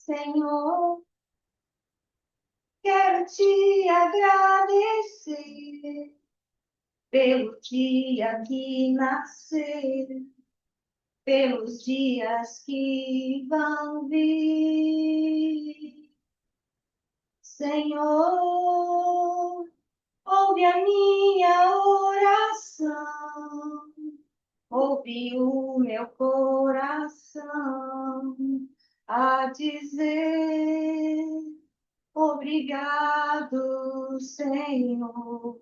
Senhor, quero te agradecer pelo dia que nascer, pelos dias que vão vir. Senhor, ouve a minha oração, ouve o meu coração a dizer obrigado, Senhor.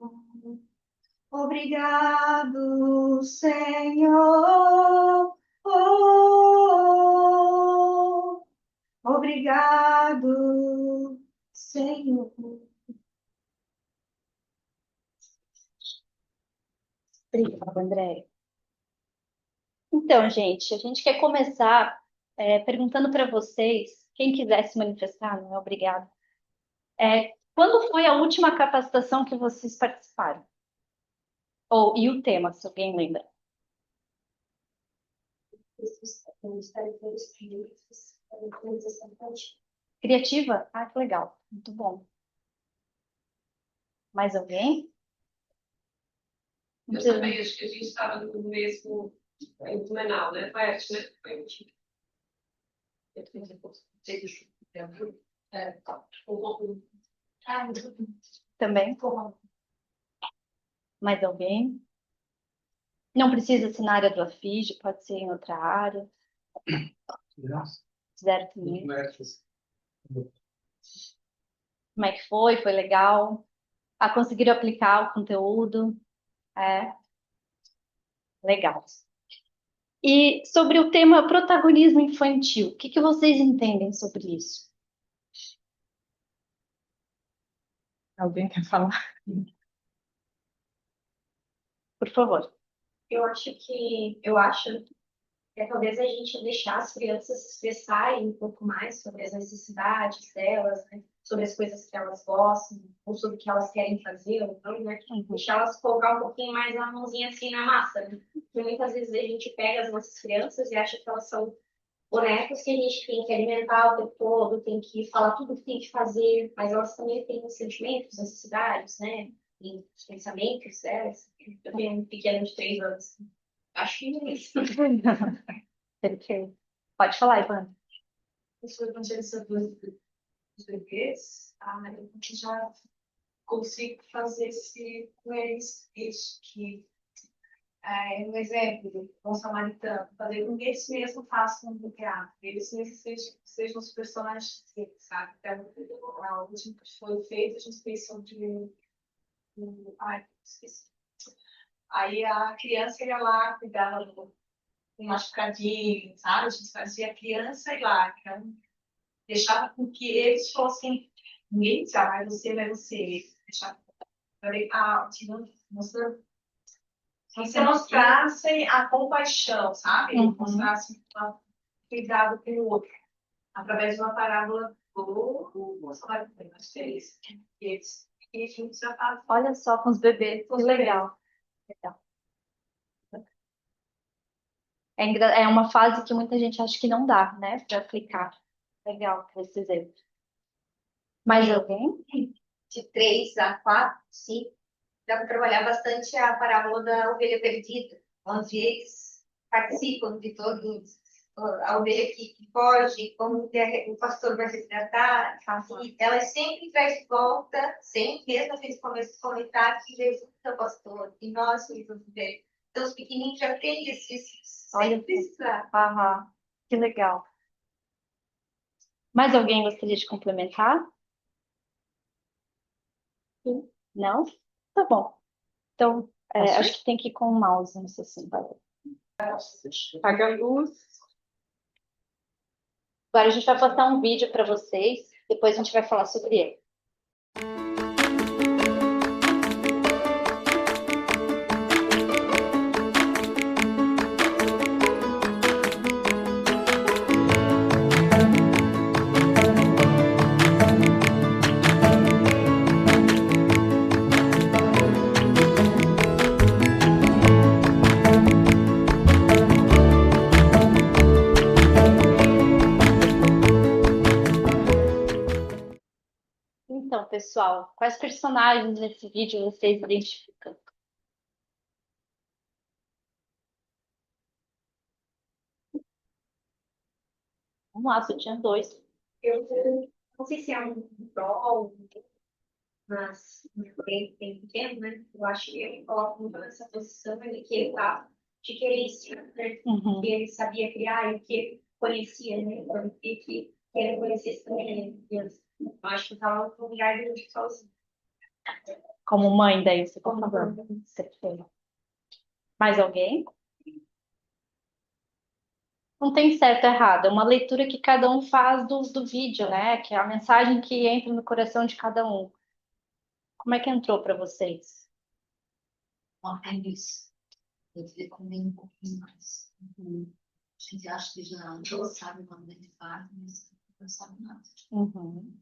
Obrigado, Senhor. Oh, obrigado, Senhor. Obrigada, André. Então, gente, a gente quer começar perguntando para vocês, quem quiser se manifestar, não é obrigado. Quando foi a última capacitação que vocês participaram? E o tema, se alguém lembra? Criativa? Ah, que legal. Muito bom. Mais alguém? Eu também acho que a gente estava no mesmo em Blumenau, né? Foi antes, né? Foi antes. Eu também Também? Mais alguém? Não precisa ser na área do AFIG, pode ser em outra área. Zero também. Como é que foi? Foi legal? Conseguiram aplicar o conteúdo? Legal. E sobre o tema protagonismo infantil, o que vocês entendem sobre isso? Alguém quer falar? Por favor. Eu acho que talvez a gente deixar as crianças se expressarem um pouco mais sobre as necessidades delas, né? Sobre as coisas que elas gostam, ou sobre o que elas querem fazer, ou não, né? Deixar elas colocar um pouquinho mais a mãozinha assim na massa, né? Porque muitas vezes a gente pega as nossas crianças e acha que elas são bonecos que a gente tem que alimentar o tempo todo, tem que falar tudo o que tem que fazer, mas elas também têm sentimentos, necessidades, né? E os pensamentos delas. Eu tenho um pequeno de 3 anos. Acho que é isso. Perfeito. Pode falar, Ivan. Isso evangelizador dos bebês, eu já consigo fazer com eles isso, que um exemplo, bom samaritano, fazer com que eles mesmos façam no teatro, eles mesmos sejam os personagens deles, sabe? Então, o último que foi feito, a gente fez sobre esqueci. Aí a criança ia lá, cuidava do machucadinho, sabe? A gente fazia a criança ir lá, então, deixava com que eles fossem, ninguém dizia, vai você, deixava mostrando, você mostrassem a compaixão, sabe? Mostrassem o cuidado pelo outro, através de uma parábola do samaritano, mais feliz. E a gente já faz. Olha só, com os bebês, que legal. É uma fase que muita gente acha que não dá, né, para aplicar. Legal, esse exemplo. Mais alguém? De 3 a 4, 5, dá para trabalhar bastante a parábola da ovelha perdida, onde eles participam de todos, a ovelha que foge, como o pastor vai resgatar, e ela sempre traz de volta, sempre, mesmo que eles começam a comentar que Jesus é o pastor, e nós somos os ovelhas. Então, os pequenininhos já têm isso, sem precisar. Que legal. Mais alguém gostaria de complementar? Não? Tá bom. Então, acho que tem que ir com o mouse, não sei se vai. Apaga a luz. Agora a gente vai passar um vídeo para vocês, depois a gente vai falar sobre ele. então, pessoal, quais personagens nesse vídeo vocês identificam? Vamos lá, só tinha dois. Eu não sei se é um prol, mas tem pequeno, né? Eu acho que eu coloco muito nessa posição ali que ele tá de querer ensinar, né? Uhum. Que ele sabia criar e que ele conhecia, né? E que ele conhecesse também, né? Eu acho que tava no lugar dele sozinho. Como mãe, daí você tá Como falando. mãe. Perfeito. Mais alguém? Não tem certo ou errado, é uma leitura que cada um faz do vídeo, né? Que é a mensagem que entra no coração de cada um. Como é que entrou para vocês? Um aprendiz. Eu queria comer um pouquinho mais. A gente acha que já sabe quando a gente faz, mas não sabe nada. Uhum.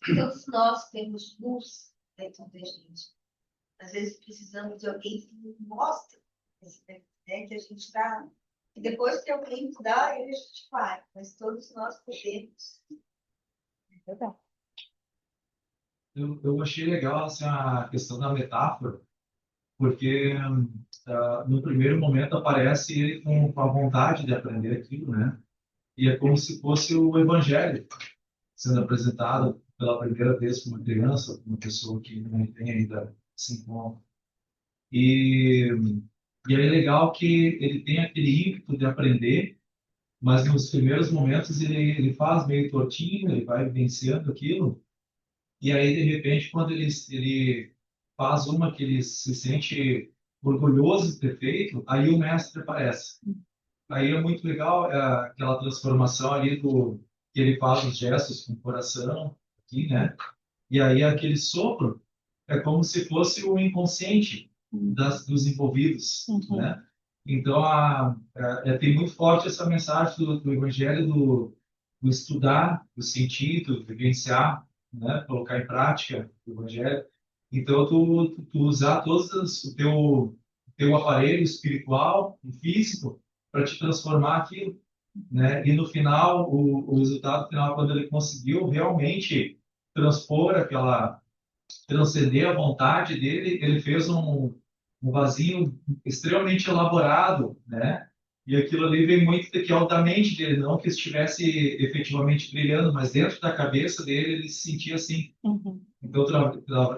Todos nós temos luz dentro da gente. Às vezes precisamos de alguém que nos mostre, né, que a gente está. E depois que alguém nos dá, ele a gente vai. Mas todos nós podemos. Verdade. Eu achei legal assim, a questão da metáfora, porque no primeiro momento aparece ele com a vontade de aprender aquilo, né? E é como se fosse o evangelho sendo apresentado pela primeira vez para uma criança, uma pessoa que não tem ainda 5 anos. E, e é legal que ele tem aquele ímpeto de aprender, mas nos primeiros momentos ele faz meio tortinho, ele vai vivenciando aquilo. E aí, de repente, quando ele faz uma que ele se sente orgulhoso de ter feito, aí o mestre aparece. Aí é muito legal aquela transformação ali que ele faz os gestos com o coração, aqui, né? E aí aquele sopro é como se fosse o inconsciente dos envolvidos, Uhum. né? Então, tem muito forte essa mensagem do Evangelho do estudar, do sentido, vivenciar, né? Colocar em prática o Evangelho. Então, tu usar o teu aparelho espiritual e físico para te transformar aquilo, né? E no final, o resultado final, quando ele conseguiu realmente transpor transcender a vontade dele, ele fez um vasinho extremamente elaborado, né? E aquilo ali vem muito da mente dele, não que estivesse efetivamente brilhando, mas dentro da cabeça dele ele se sentia assim. Uhum. Então,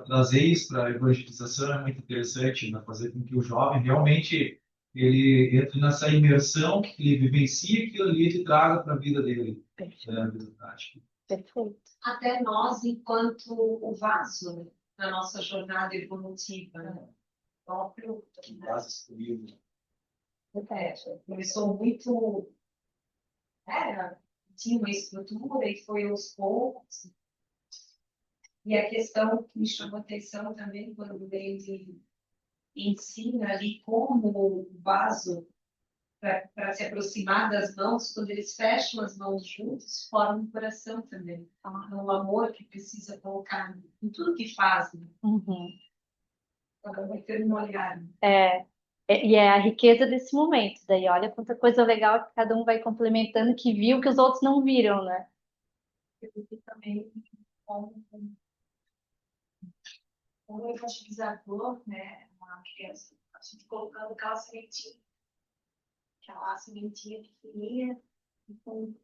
trazer isso para a evangelização é muito interessante, né? Fazer com que o jovem realmente ele entre nessa imersão, que ele vivencie aquilo ali e traga para a vida dele, Perfeito. né? A vida prática. Perfeito. Até nós, enquanto o vaso, né, na nossa jornada evolutiva, né? Próprio, Vaso escolhido. começou muito, tinha uma estrutura e foi aos poucos. E a questão que me chamou a atenção também, quando ele ensina ali como o vaso, para se aproximar das mãos, quando eles fecham as mãos juntos, forma um coração também. É um amor que precisa colocar em tudo que faz. Né? Uhum. Então, vai ter um olhar. E é a riqueza desse momento. Daí, olha quanta coisa legal que cada um vai complementando, que viu que os outros não viram, né? Eu vi também como evangelizador, né, uma criança, a gente colocando aquela sementinha pequenininha, e com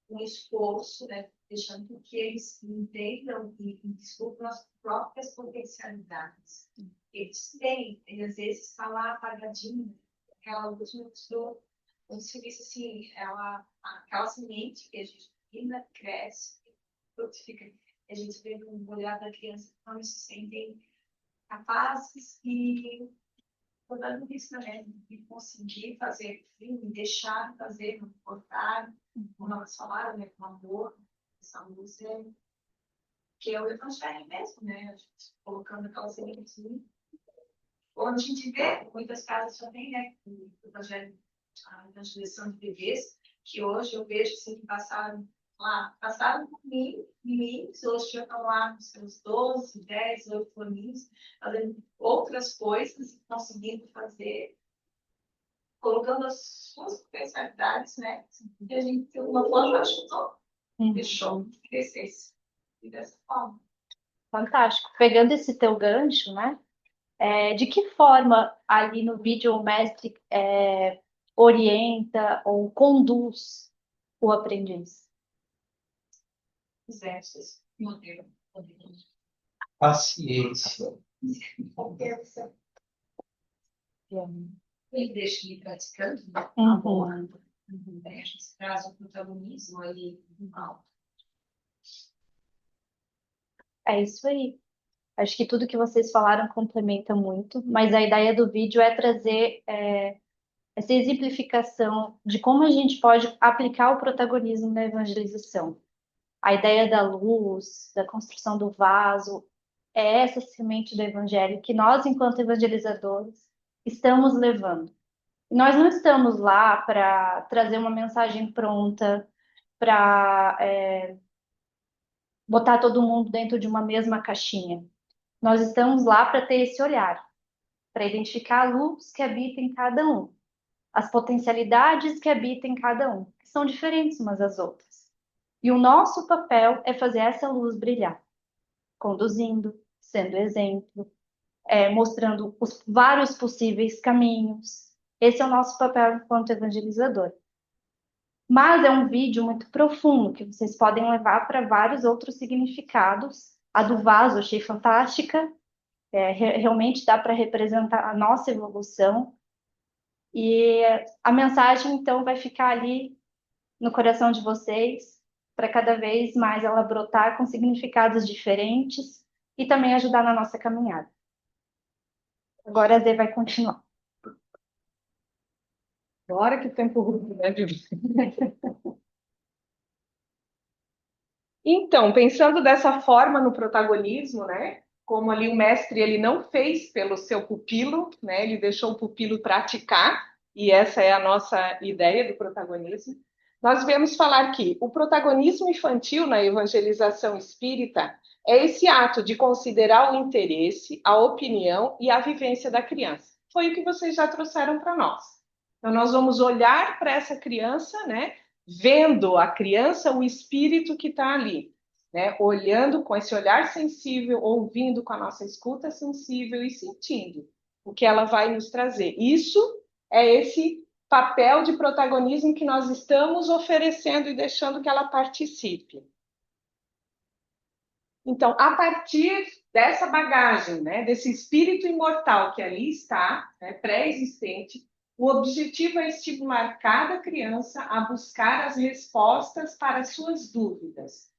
um esforço, né, deixando que eles entendam e descubram as próprias potencialidades. Eles têm, e às vezes está lá apagadinho, aquela luz me mostrou, como se disse assim, aquela semente que a gente ainda cresce, frutifica. A gente vê no olhar da criança como eles se sentem capazes e toda isso, né, de conseguir fazer, enfim, deixar fazer, não cortar, como elas falaram, né, com amor, essa luz que é o evangelho mesmo, né, a gente colocando aquela sementinha. Onde a gente vê, muitas casas já tem, né, o evangelho, a evangelização de bebês, que hoje eu vejo assim, que passaram por mim, hoje já estão lá nos seus 12, 10, 8 aninhos, fazendo outras coisas, conseguindo fazer, colocando as suas potencialidades, né? E a gente, de uma forma, ajudou, deixou crescer. e dessa forma. Fantástico. Pegando esse teu gancho, né? De que forma ali no vídeo o mestre orienta ou conduz o aprendiz? Exercícios, modelo. Paciência. Ele deixa ele praticando, né? Uhum. Daí a gente traz o protagonismo ali no alto. É isso aí. Acho que tudo que vocês falaram complementa muito, mas a ideia do vídeo é trazer essa exemplificação de como a gente pode aplicar o protagonismo na evangelização. A ideia da luz, da construção do vaso, é essa semente do evangelho que nós, enquanto evangelizadores, estamos levando. E nós não estamos lá para trazer uma mensagem pronta, para botar todo mundo dentro de uma mesma caixinha. Nós estamos lá para ter esse olhar, para identificar a luz que habita em cada um, as potencialidades que habitam em cada um, que são diferentes umas das outras. E o nosso papel é fazer essa luz brilhar, conduzindo, sendo exemplo, mostrando os vários possíveis caminhos. Esse é o nosso papel enquanto evangelizador. Mas é um vídeo muito profundo que vocês podem levar para vários outros significados. A do vaso achei fantástica, realmente dá para representar a nossa evolução. E a mensagem, então, vai ficar ali no coração de vocês, para cada vez mais ela brotar com significados diferentes e também ajudar na nossa caminhada. Agora a Zê vai continuar. Agora que o tempo ruim, né, Vivi? Então, pensando dessa forma no protagonismo, né? Como ali o mestre ele não fez pelo seu pupilo, né? Ele deixou o pupilo praticar, e essa é a nossa ideia do protagonismo. Nós viemos falar que o protagonismo infantil na evangelização espírita é esse ato de considerar o interesse, a opinião e a vivência da criança. Foi o que vocês já trouxeram para nós. Então, nós vamos olhar para essa criança, né? Vendo a criança, o espírito que está ali, né? Olhando com esse olhar sensível, ouvindo com a nossa escuta sensível e sentindo o que ela vai nos trazer. Isso é esse papel de protagonismo que nós estamos oferecendo e deixando que ela participe. Então, a partir dessa bagagem, né, desse espírito imortal que ali está, né, pré-existente, o objetivo é estimular cada criança a buscar as respostas para suas dúvidas,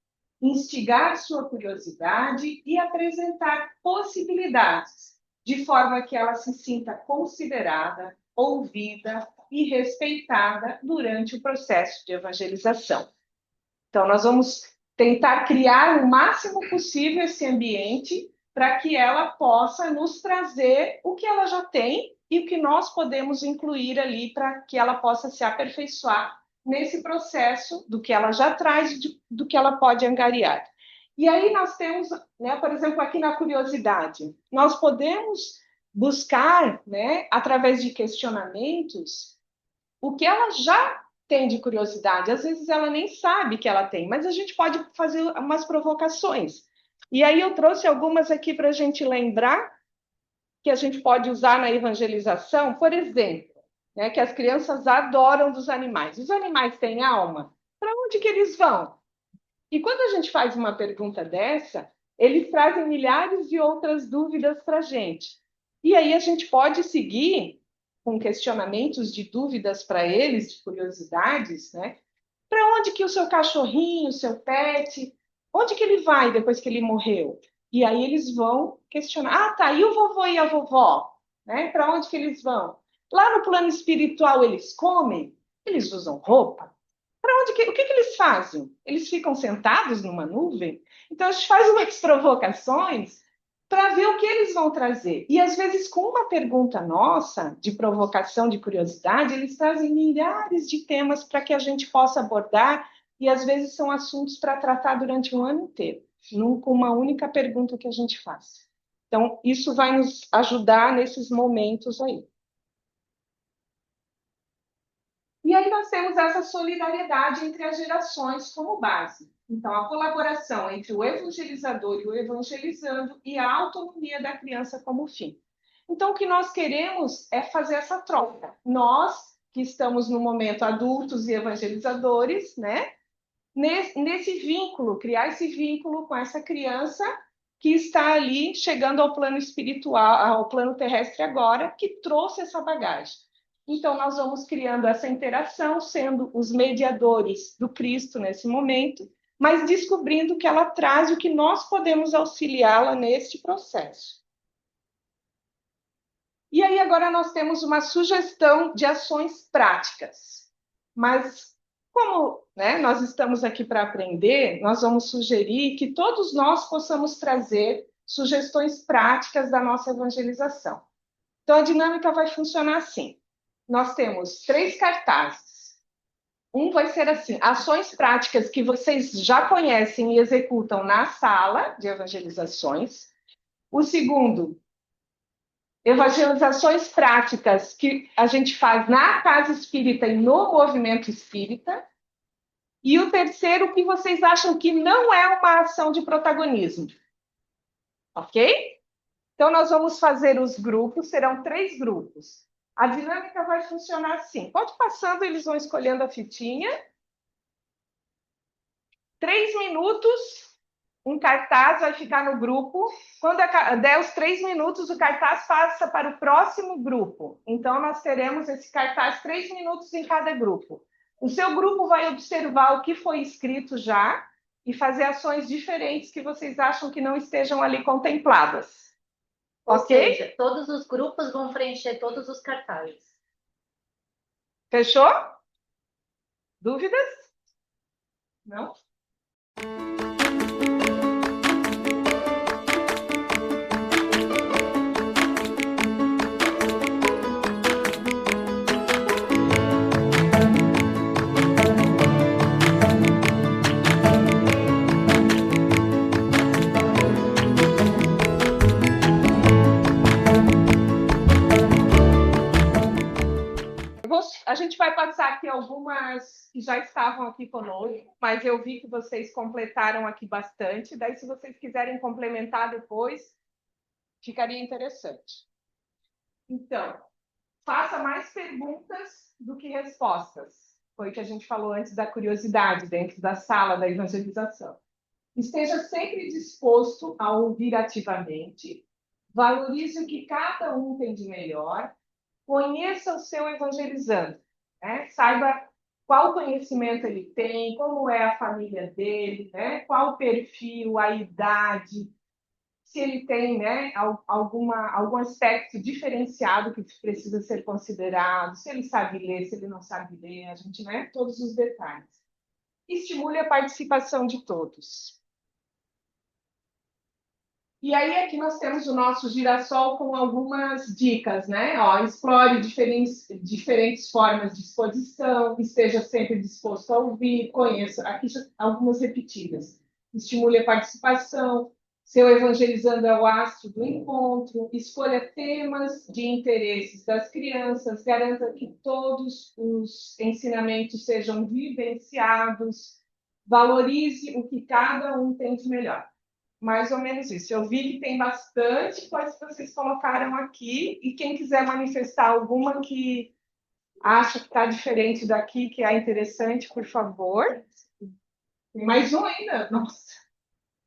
instigar sua curiosidade e apresentar possibilidades, de forma que ela se sinta considerada, ouvida e respeitada durante o processo de evangelização. Então, nós vamos tentar criar o máximo possível esse ambiente para que ela possa nos trazer o que ela já tem e o que nós podemos incluir ali para que ela possa se aperfeiçoar nesse processo do que ela já traz e do que ela pode angariar. E aí nós temos, né, por exemplo, aqui na curiosidade, nós podemos buscar, né, através de questionamentos, o que ela já tem de curiosidade. Às vezes ela nem sabe que ela tem, mas a gente pode fazer umas provocações. E aí eu trouxe algumas aqui para a gente lembrar que a gente pode usar na evangelização, por exemplo, né, que as crianças adoram dos animais. Os animais têm alma? Para onde que eles vão? E quando a gente faz uma pergunta dessa, eles trazem milhares de outras dúvidas para a gente. E aí a gente pode seguir com questionamentos de dúvidas para eles, de curiosidades, né? Para onde que o seu cachorrinho, o seu pet, onde que ele vai depois que ele morreu? E aí eles vão questionar, ah, tá, e o vovô e a vovó? Né? Para onde que eles vão? Lá no plano espiritual eles comem? Eles usam roupa? O que eles fazem? Eles ficam sentados numa nuvem? Então a gente faz umas provocações para ver o que eles vão trazer. E às vezes, com uma pergunta nossa, de provocação, de curiosidade, eles trazem milhares de temas para que a gente possa abordar, e às vezes são assuntos para tratar durante um ano inteiro, com uma única pergunta que a gente faz. Então, isso vai nos ajudar nesses momentos aí. E E aí nós temos essa solidariedade entre as gerações como base. Então, a colaboração entre o evangelizador e o evangelizando e a autonomia da criança como fim. Então, o que nós queremos é fazer essa troca. Nós, que estamos no momento adultos e evangelizadores, né? Nesse vínculo, criar esse vínculo com essa criança que está ali chegando ao plano espiritual, ao plano terrestre agora, que trouxe essa bagagem. Então, nós vamos criando essa interação, sendo os mediadores do Cristo nesse momento, mas descobrindo que ela traz o que nós podemos auxiliá-la neste processo. E aí, agora nós temos uma sugestão de ações práticas. Mas, como, né, nós estamos aqui para aprender, nós vamos sugerir que todos nós possamos trazer sugestões práticas da nossa evangelização. Então, a dinâmica vai funcionar assim. Nós temos 3 cartazes. Um vai ser assim, ações práticas que vocês já conhecem e executam na sala de evangelizações. O segundo, evangelizações práticas que a gente faz na casa espírita e no movimento espírita. E o terceiro, o que vocês acham que não é uma ação de protagonismo. Ok? Então, nós vamos fazer os grupos, serão 3 grupos. A dinâmica vai funcionar assim. Pode passando, eles vão escolhendo a fitinha. 3 minutos, um cartaz vai ficar no grupo. Quando der os 3 minutos, o cartaz passa para o próximo grupo. Então, nós teremos esse cartaz 3 minutos em cada grupo. O seu grupo vai observar o que foi escrito já e fazer ações diferentes que vocês acham que não estejam ali contempladas. Ou Ok? seja, todos os grupos vão preencher todos os cartazes. Fechou? Dúvidas? Não? A gente vai passar aqui algumas que já estavam aqui conosco, mas eu vi que vocês completaram aqui bastante. Daí, se vocês quiserem complementar depois, ficaria interessante. Então, faça mais perguntas do que respostas. Foi o que a gente falou antes da curiosidade dentro da sala da evangelização. Esteja sempre disposto a ouvir ativamente. Valorize o que cada um tem de melhor. Conheça o seu evangelizando, né? Saiba qual conhecimento ele tem, como é a família dele, né? Qual o perfil, a idade, se ele tem, né, algum aspecto diferenciado que precisa ser considerado, se ele sabe ler, se ele não sabe ler, a gente, né? Todos os detalhes. Estimule a participação de todos. E aí aqui nós temos o nosso girassol com algumas dicas, né? Ó, explore diferentes formas de exposição, esteja sempre disposto a ouvir, conheça, aqui algumas repetidas. Estimule a participação, seu evangelizando é o astro do encontro, escolha temas de interesses das crianças, garanta que todos os ensinamentos sejam vivenciados, valorize o que cada um tem de melhor. Mais ou menos isso. Eu vi que tem bastante coisa que vocês colocaram aqui, e quem quiser manifestar alguma que acha que está diferente daqui, que é interessante, por favor. Tem mais um ainda? Nossa.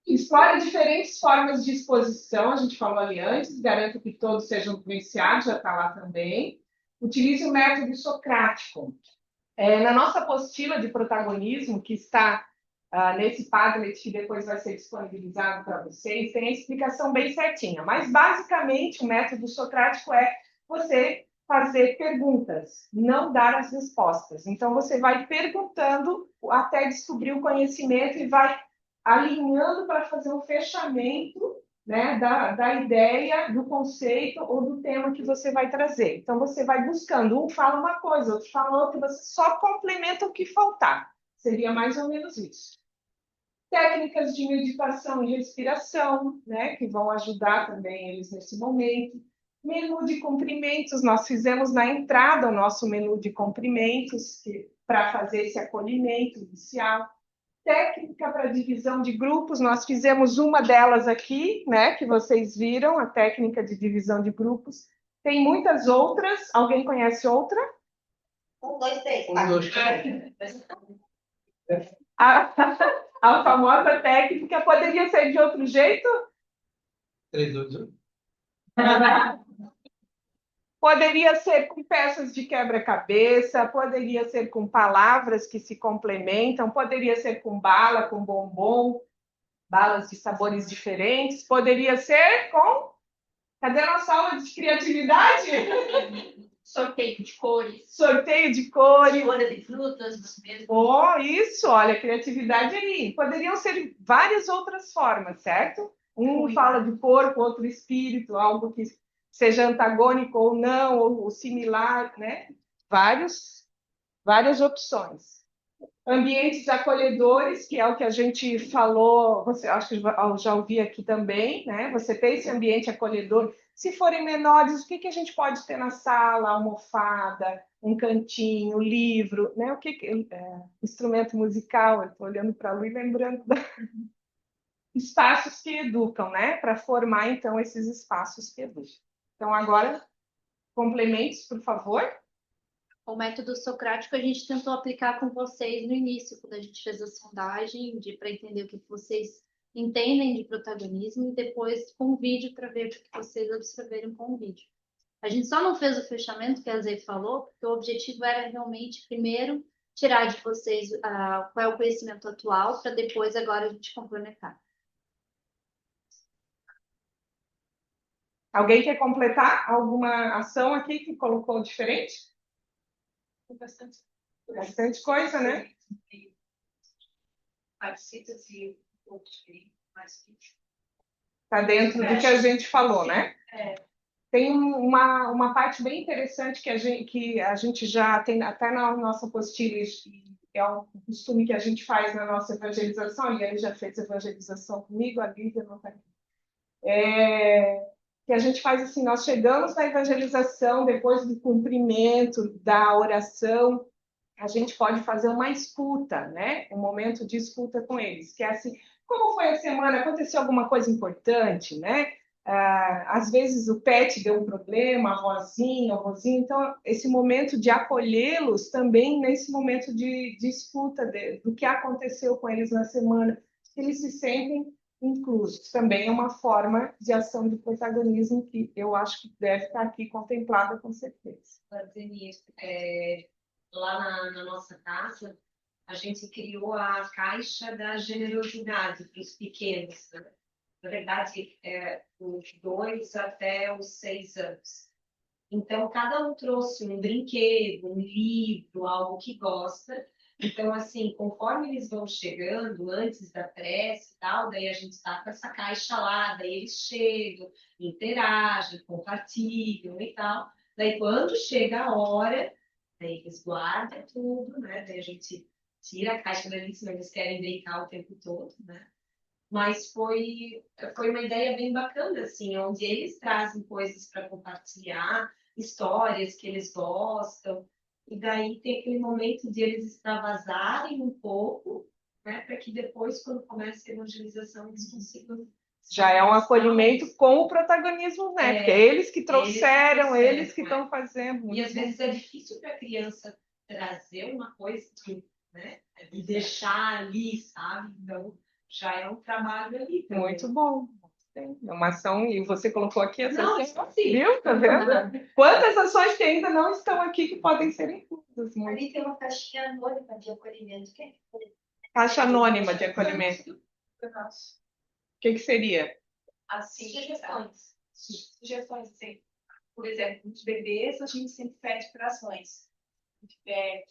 Explore diferentes formas de exposição, a gente falou ali antes, garanto que todos sejam vivenciados, já está lá também. Utilize o método socrático. Na nossa apostila de protagonismo, que está nesse Padlet, que depois vai ser disponibilizado para vocês, tem a explicação bem certinha. Mas, basicamente, o método socrático é você fazer perguntas, não dar as respostas. Então, você vai perguntando até descobrir o conhecimento e vai alinhando para fazer um fechamento, né, da ideia, do conceito ou do tema que você vai trazer. Então, você vai buscando. Um fala uma coisa, outro fala outra, você só complementa o que faltar. Seria mais ou menos isso. Técnicas de meditação e respiração, né, que vão ajudar também eles nesse momento. Menu de cumprimentos, nós fizemos na entrada o nosso menu de cumprimentos para fazer esse acolhimento inicial. Técnica para divisão de grupos, nós fizemos uma delas aqui, né, que vocês viram, a técnica de divisão de grupos. Tem muitas outras. Alguém conhece outra? 1, 2, 3, 4. A, a famosa técnica poderia ser de outro jeito? 3, 2, 1. Poderia ser com peças de quebra-cabeça, poderia ser com palavras que se complementam, poderia ser com bala, com bombom, balas de sabores diferentes, poderia ser com... Cadê a nossa aula de criatividade? Sorteio de cores. Sorteio de cores. Folha de frutas, mesmo. Oh, isso, olha, criatividade aí. Poderiam ser várias outras formas, certo? Um fala de corpo, outro espírito, algo que seja antagônico ou não, ou similar, né? Várias opções. Ambientes acolhedores, que é o que a gente falou, você acho que eu já ouvi aqui também, né? Você tem esse ambiente acolhedor. Se forem menores, o que a gente pode ter na sala? Almofada, um cantinho, livro, né? Instrumento musical, eu estou olhando para a Lu e lembrando espaços que educam, né? Para formar, então, esses espaços que educam. Então, agora, complementos, por favor. O método socrático a gente tentou aplicar com vocês no início, quando a gente fez a sondagem, para entender o que vocês entendem de protagonismo, e depois com o vídeo para ver o que vocês absorveram com o vídeo. A gente só não fez o fechamento que a Zé falou, porque o objetivo era realmente, primeiro, tirar de vocês qual é o conhecimento atual, para depois, agora, a gente complementar. Alguém quer completar alguma ação aqui que colocou diferente? Bastante coisa, né? Está dentro do que a gente falou, né? Tem uma parte bem interessante que a gente já tem até na nossa apostila, é um costume que a gente faz na nossa evangelização, e ele já fez evangelização comigo, a Lívia não está aqui. Que a gente faz assim, nós chegamos na evangelização, depois do cumprimento, da oração, a gente pode fazer uma escuta, né? Um momento de escuta com eles, que é assim, como foi a semana? Aconteceu alguma coisa importante, né? Às vezes o pet deu um problema, a vozinha, o vozinho, então esse momento de acolhê-los também nesse momento de escuta do que aconteceu com eles na semana, eles se sentem inclusos. Também é uma forma de ação de protagonismo que eu acho que deve estar aqui contemplada com certeza. Lá na nossa casa, a gente criou a caixa da generosidade para os pequenos, né? Na verdade, os 2 até os 6 anos. Então, cada um trouxe um brinquedo, um livro, algo que gosta. Então, assim, conforme eles vão chegando, antes da prece e tal, daí a gente está com essa caixa lá, daí eles chegam, interagem, compartilham e tal. Daí, quando chega a hora, daí eles guardam tudo, né? Daí a gente tira a caixa dali, senão eles querem brincar o tempo todo, né? Mas foi uma ideia bem bacana, assim, onde eles trazem coisas para compartilhar, histórias que eles gostam, e daí tem aquele momento de eles extravasarem um pouco, né, para que depois, quando começa a evangelização, eles consigam... Já é um acolhimento com o protagonismo, né? Porque é eles que trouxeram, eles que estão fazendo. E às vezes é difícil para a criança trazer uma coisa, né, e deixar ali, sabe? Então, já é um trabalho ali também. Muito bom. É uma ação, e você colocou aqui essa Não, ação, sim. viu? Tá vendo? Quantas ações que ainda não estão aqui que podem ser inclusas? Ali tem uma caixinha anônima de acolhimento. Caixa anônima de acolhimento. O que seria? Assim, Sugestões. sugestões, assim. Por exemplo, os bebês, a gente sempre pede para as mães. A gente pede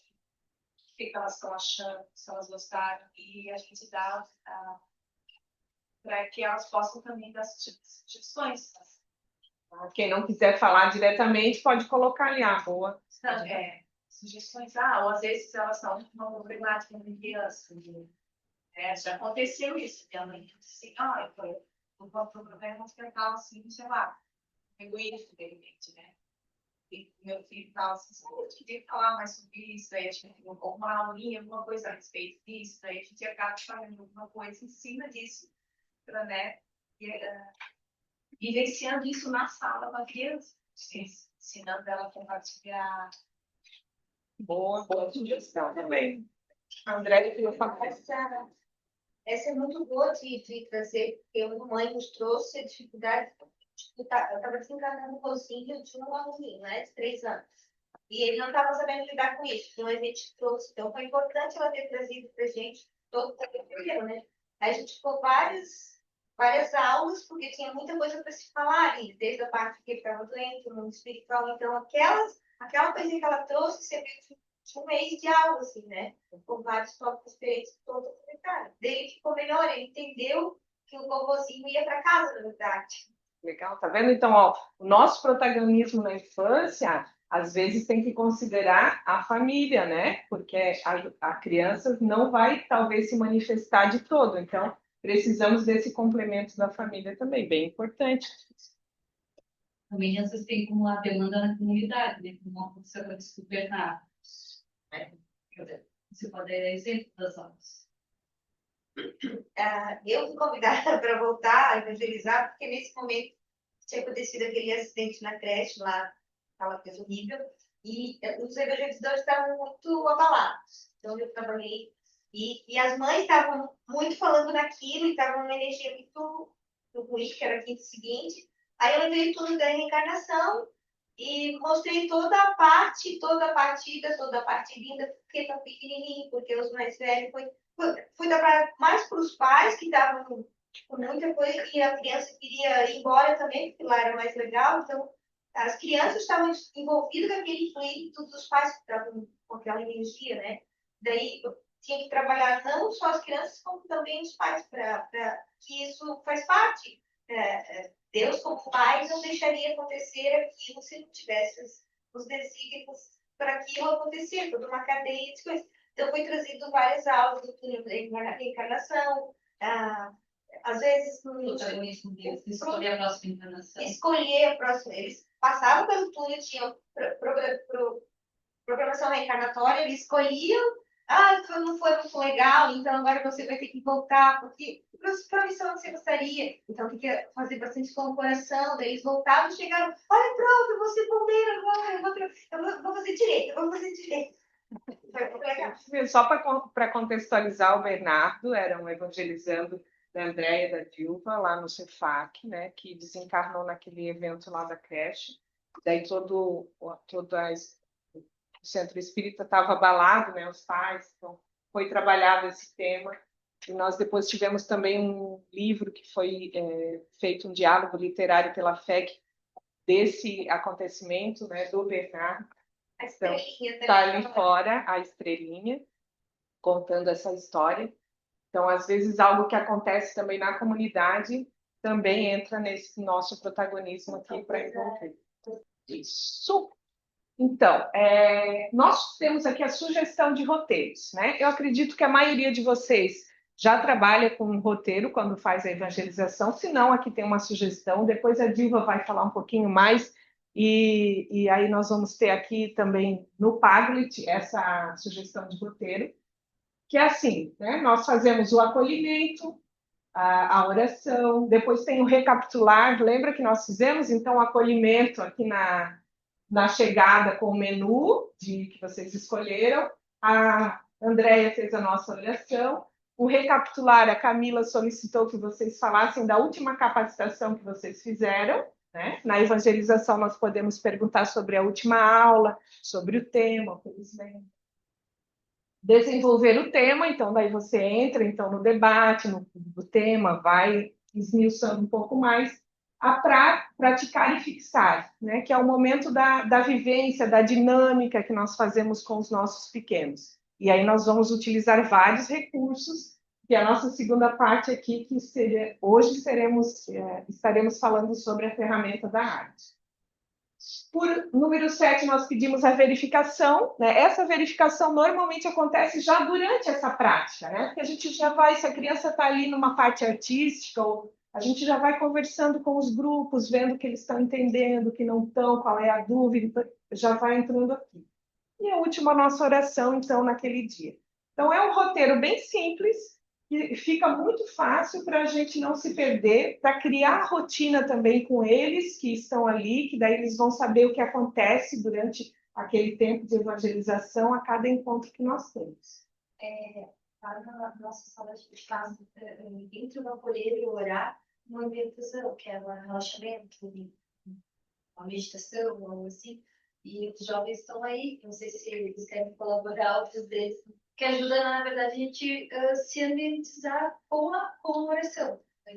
o que elas estão achando, se elas gostaram, e a gente dá para que elas possam também dar sugestões. Quem não quiser falar diretamente, pode colocar ali, boa. Sugestões, ou às vezes elas estão com uma problemática de criança. Já aconteceu isso, minha mãe disse assim, eu vou pro problema hospital, assim, sei lá, egoísta, de repente, né? E meu filho fala assim, eu tinha que falar mais sobre isso, aí a gente tem uma aulinha, alguma coisa a respeito disso, aí a gente acaba fazendo alguma coisa em cima disso, para, né, vivenciando isso na sala com a criança, ensinando ela a compartilhar. Boa sugestão também. A Andréia queria falar. Essa é muito boa de trazer, porque uma mãe nos trouxe a dificuldade. Eu estava desencarnando com o Rosinho, eu tinha um aluninho, né, de 3 anos. E ele não estava sabendo lidar com isso, então a gente trouxe. Então foi importante ela ter trazido para a gente todo o problema, né? Aí a gente ficou várias aulas, porque tinha muita coisa para se falar ali, desde a parte que ele estava doente, o mundo espiritual. Então aquela coisinha que ela trouxe, você viu de um mês de aula, assim, né? Com vários tópicos diferentes, todo comentário. Daí ficou melhor, ele entendeu que o vovozinho ia para casa, na verdade. Legal, tá vendo? Então, ó, o nosso protagonismo na infância, às vezes, tem que considerar a família, né? Porque a criança não vai, talvez, se manifestar de todo. Então, precisamos desse complemento da família também, bem importante. Também às vezes tem como a demanda na comunidade, né? Como aconteceu com a descoberta. Você pode dar exemplo das aulas. Eu fui convidada para voltar a evangelizar, porque nesse momento tinha acontecido aquele acidente na creche lá, aquela coisa horrível, e os evangelizadores estavam muito abalados. Então eu trabalhei, e as mães estavam muito falando naquilo, e estavam uma energia muito ruim, que era a quinta seguinte. Aí eu levei tudo da reencarnação e mostrei toda a parte, toda a partida, toda a parte linda, porque tá pequenininho, porque os mais velhos fui dar mais para os pais que estavam com muita coisa, e a criança queria ir embora também, porque lá era mais legal. Então, as crianças estavam envolvidas com aquele fluido dos pais que estavam com aquela energia, né? Daí eu tinha que trabalhar não só as crianças, como também os pais, para que isso faz parte. Deus, como pai, não deixaria acontecer aquilo se não tivesse os desígnios para aquilo acontecer, toda uma cadeia de coisas. Então, foi trazido várias aulas do túnel da reencarnação. Às vezes, O protagonismo deles, escolher a próxima encarnação. Escolher a próxima. Eles passavam pelo túnel, tinham programação reencarnatória, eles escolhiam. Não foi muito legal, então agora você vai ter que voltar, porque para a missão que você gostaria. Então, tem que fazer bastante com o coração. Daí eles voltavam e chegaram: olha, pronto, eu vou ser bombeiro agora, eu vou fazer direito, eu vou fazer direito. Só para contextualizar, o Bernardo era um evangelizando da Andréia e da Dilva, lá no Cefac, né, que desencarnou naquele evento lá da creche. Daí todo o centro espírita estava abalado, né, os pais, então foi trabalhado esse tema. E nós depois tivemos também um livro que foi feito, um diálogo literário pela FEC desse acontecimento, né, do Bernardo. Então, está ali fora a estrelinha, contando essa história. Então, às vezes, algo que acontece também na comunidade também entra nesse nosso protagonismo aqui para envolver. Isso. Então, nós temos aqui a sugestão de roteiros, né? Eu acredito que a maioria de vocês já trabalha com um roteiro quando faz a evangelização, se não, aqui tem uma sugestão. Depois a Dilva vai falar um pouquinho mais, e aí nós vamos ter aqui também no Padlet essa sugestão de roteiro, que é assim, né? Nós fazemos o acolhimento, a oração, depois tem o recapitular, lembra que nós fizemos? Então, o acolhimento aqui na chegada com o menu que vocês escolheram, a Andréia fez a nossa oração, o recapitular, a Camila solicitou que vocês falassem da última capacitação que vocês fizeram, né? Na evangelização nós podemos perguntar sobre a última aula, sobre o tema, felizmente. Desenvolver o tema, então daí você entra então no debate, no tema, vai esmiuçando um pouco mais, praticar e fixar, né? Que é o momento da vivência, da dinâmica que nós fazemos com os nossos pequenos. E aí nós vamos utilizar vários recursos, que é a nossa segunda parte aqui, que hoje estaremos falando sobre a ferramenta da arte. Por número 7, nós pedimos a verificação, né? Essa verificação normalmente acontece já durante essa prática, né? Porque a gente já vai, se a criança está ali numa parte artística ou A gente já vai conversando com os grupos, vendo o que eles estão entendendo, o que não estão, qual é a dúvida, já vai entrando aqui. E a última nossa oração, então, naquele dia. Então, é um roteiro bem simples, que fica muito fácil para a gente não se perder, para criar rotina também com eles que estão ali, que daí eles vão saber o que acontece durante aquele tempo de evangelização a cada encontro que nós temos. Lá na nossa sala de casa, dentro do acolher e orar, uma meditação, que é um relaxamento, uma meditação, algo assim. E os jovens estão aí, não sei se eles querem colaborar, outros deles, que ajuda, na verdade, a gente se ambientizar com a oração. Né?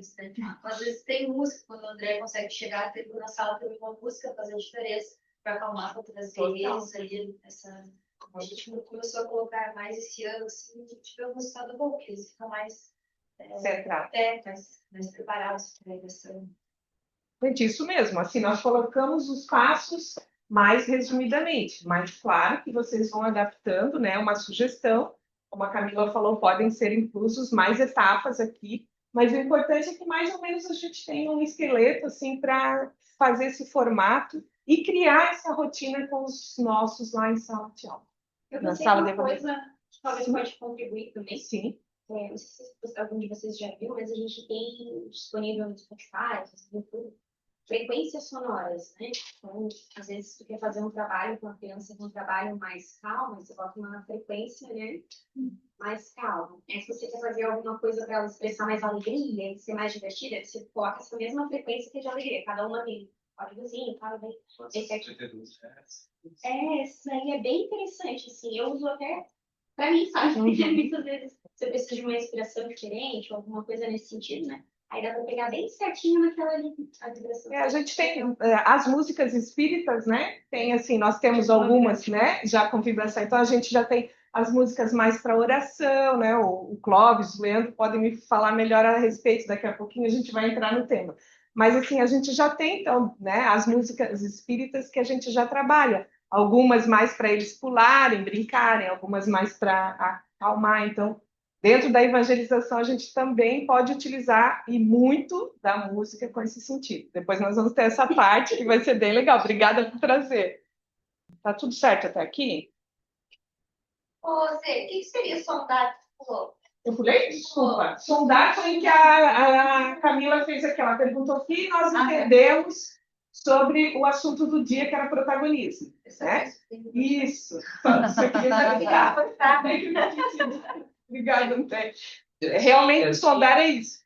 Às vezes tem música, quando o André consegue chegar, tem na sala também uma música fazer a diferença, para acalmar, para trazer eles ali, a gente começou a colocar mais esse ano, assim, a gente vê um resultado bom, que eles ficam mais Centrado. mais preparados para a eleição. Gente, isso mesmo, assim, nós colocamos os passos mais resumidamente, mas claro que vocês vão adaptando, né, uma sugestão, como a Camila falou, podem ser inclusos mais etapas aqui, mas o importante é que mais ou menos a gente tenha um esqueleto, assim, para fazer esse formato e criar essa rotina com os nossos lá em sala de aula. Eu Na pensei sala uma de coisa que talvez Sim. pode contribuir também. Sim. Não sei se algum de vocês já viu, mas a gente tem disponível no Spotify, no YouTube, frequências sonoras, né? Então, às vezes, tu quer fazer um trabalho com a criança, um trabalho mais calmo, você bota uma frequência, né? Mais calma. E se você quer fazer alguma coisa para ela expressar mais alegria e ser mais divertida, você coloca essa mesma frequência que é de alegria. Cada uma tem códigozinho, fala bem. Esse aqui. Isso aí é bem interessante, assim. Eu uso até para mim, sabe? Muitas vezes você precisa de uma inspiração diferente, ou alguma coisa nesse sentido, né? Aí dá para pegar bem certinho naquela ali, a vibração. A gente tem as músicas espíritas, né? Tem assim, nós temos algumas, né? Já com vibração. Então a gente já tem as músicas mais para oração, né? O Clóvis, o Leandro podem me falar melhor a respeito. Daqui a pouquinho a gente vai entrar no tema. Mas assim, a gente já tem então, né? As músicas espíritas que a gente já trabalha. Algumas mais para eles pularem, brincarem, algumas mais para acalmar. Então dentro da evangelização, a gente também pode utilizar e muito da música com esse sentido. Depois nós vamos ter essa parte que vai ser bem legal. Obrigada por trazer. Tá tudo certo até aqui? Ô, Zê, o que seria sondar? Eu pulei? Desculpa. Sondar foi o que a Camila fez aqui. Ela perguntou o que nós entendemos sobre o assunto do dia, que era protagonismo. Né? Isso. Isso aqui Obrigada, André. Realmente, sondar é isso.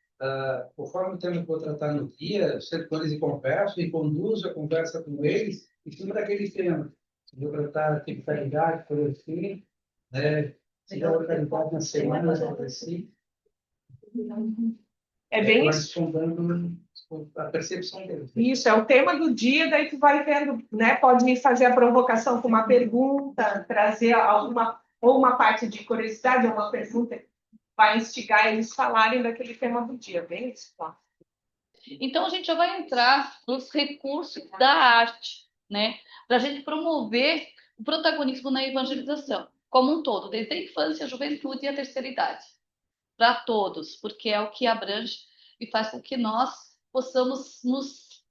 Conforme o tema que eu vou tratar no dia, sempre com eles converso e conduzo a conversa com eles em cima daquele tema. Se eu tratar de temporalidade, por assim, né? Se der organizado na semana, eu assim. É bem mas isso. sondando a percepção deles. Isso, é o tema do dia, daí tu vai vendo, né? Pode me fazer a provocação com uma pergunta, trazer alguma, ou uma parte de curiosidade, ou uma pergunta, vai instigar eles falarem daquele tema do dia, bem isso, tá? Então, a gente já vai entrar nos recursos da arte, né? Para a gente promover o protagonismo na evangelização, como um todo, desde a infância, a juventude e a terceira idade. Para todos, porque é o que abrange e faz com que nós possamos nos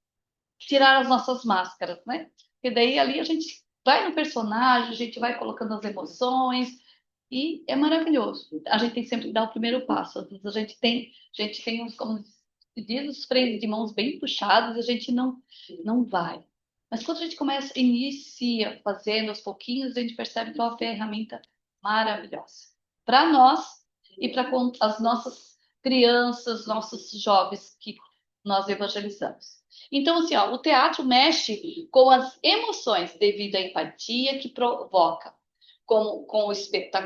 tirar as nossas máscaras, né? Porque daí ali a gente vai no personagem, a gente vai colocando as emoções, e é maravilhoso. A gente tem sempre que dar o primeiro passo. Às vezes a gente tem uns, como se diz, os freios de mãos bem puxados, a gente não vai. Mas quando a gente inicia fazendo aos pouquinhos, a gente percebe que é uma ferramenta maravilhosa. Para nós e para as nossas crianças, nossos jovens que nós evangelizamos. Então, assim, ó, o teatro mexe com as emoções devido à empatia que provoca com o espectador.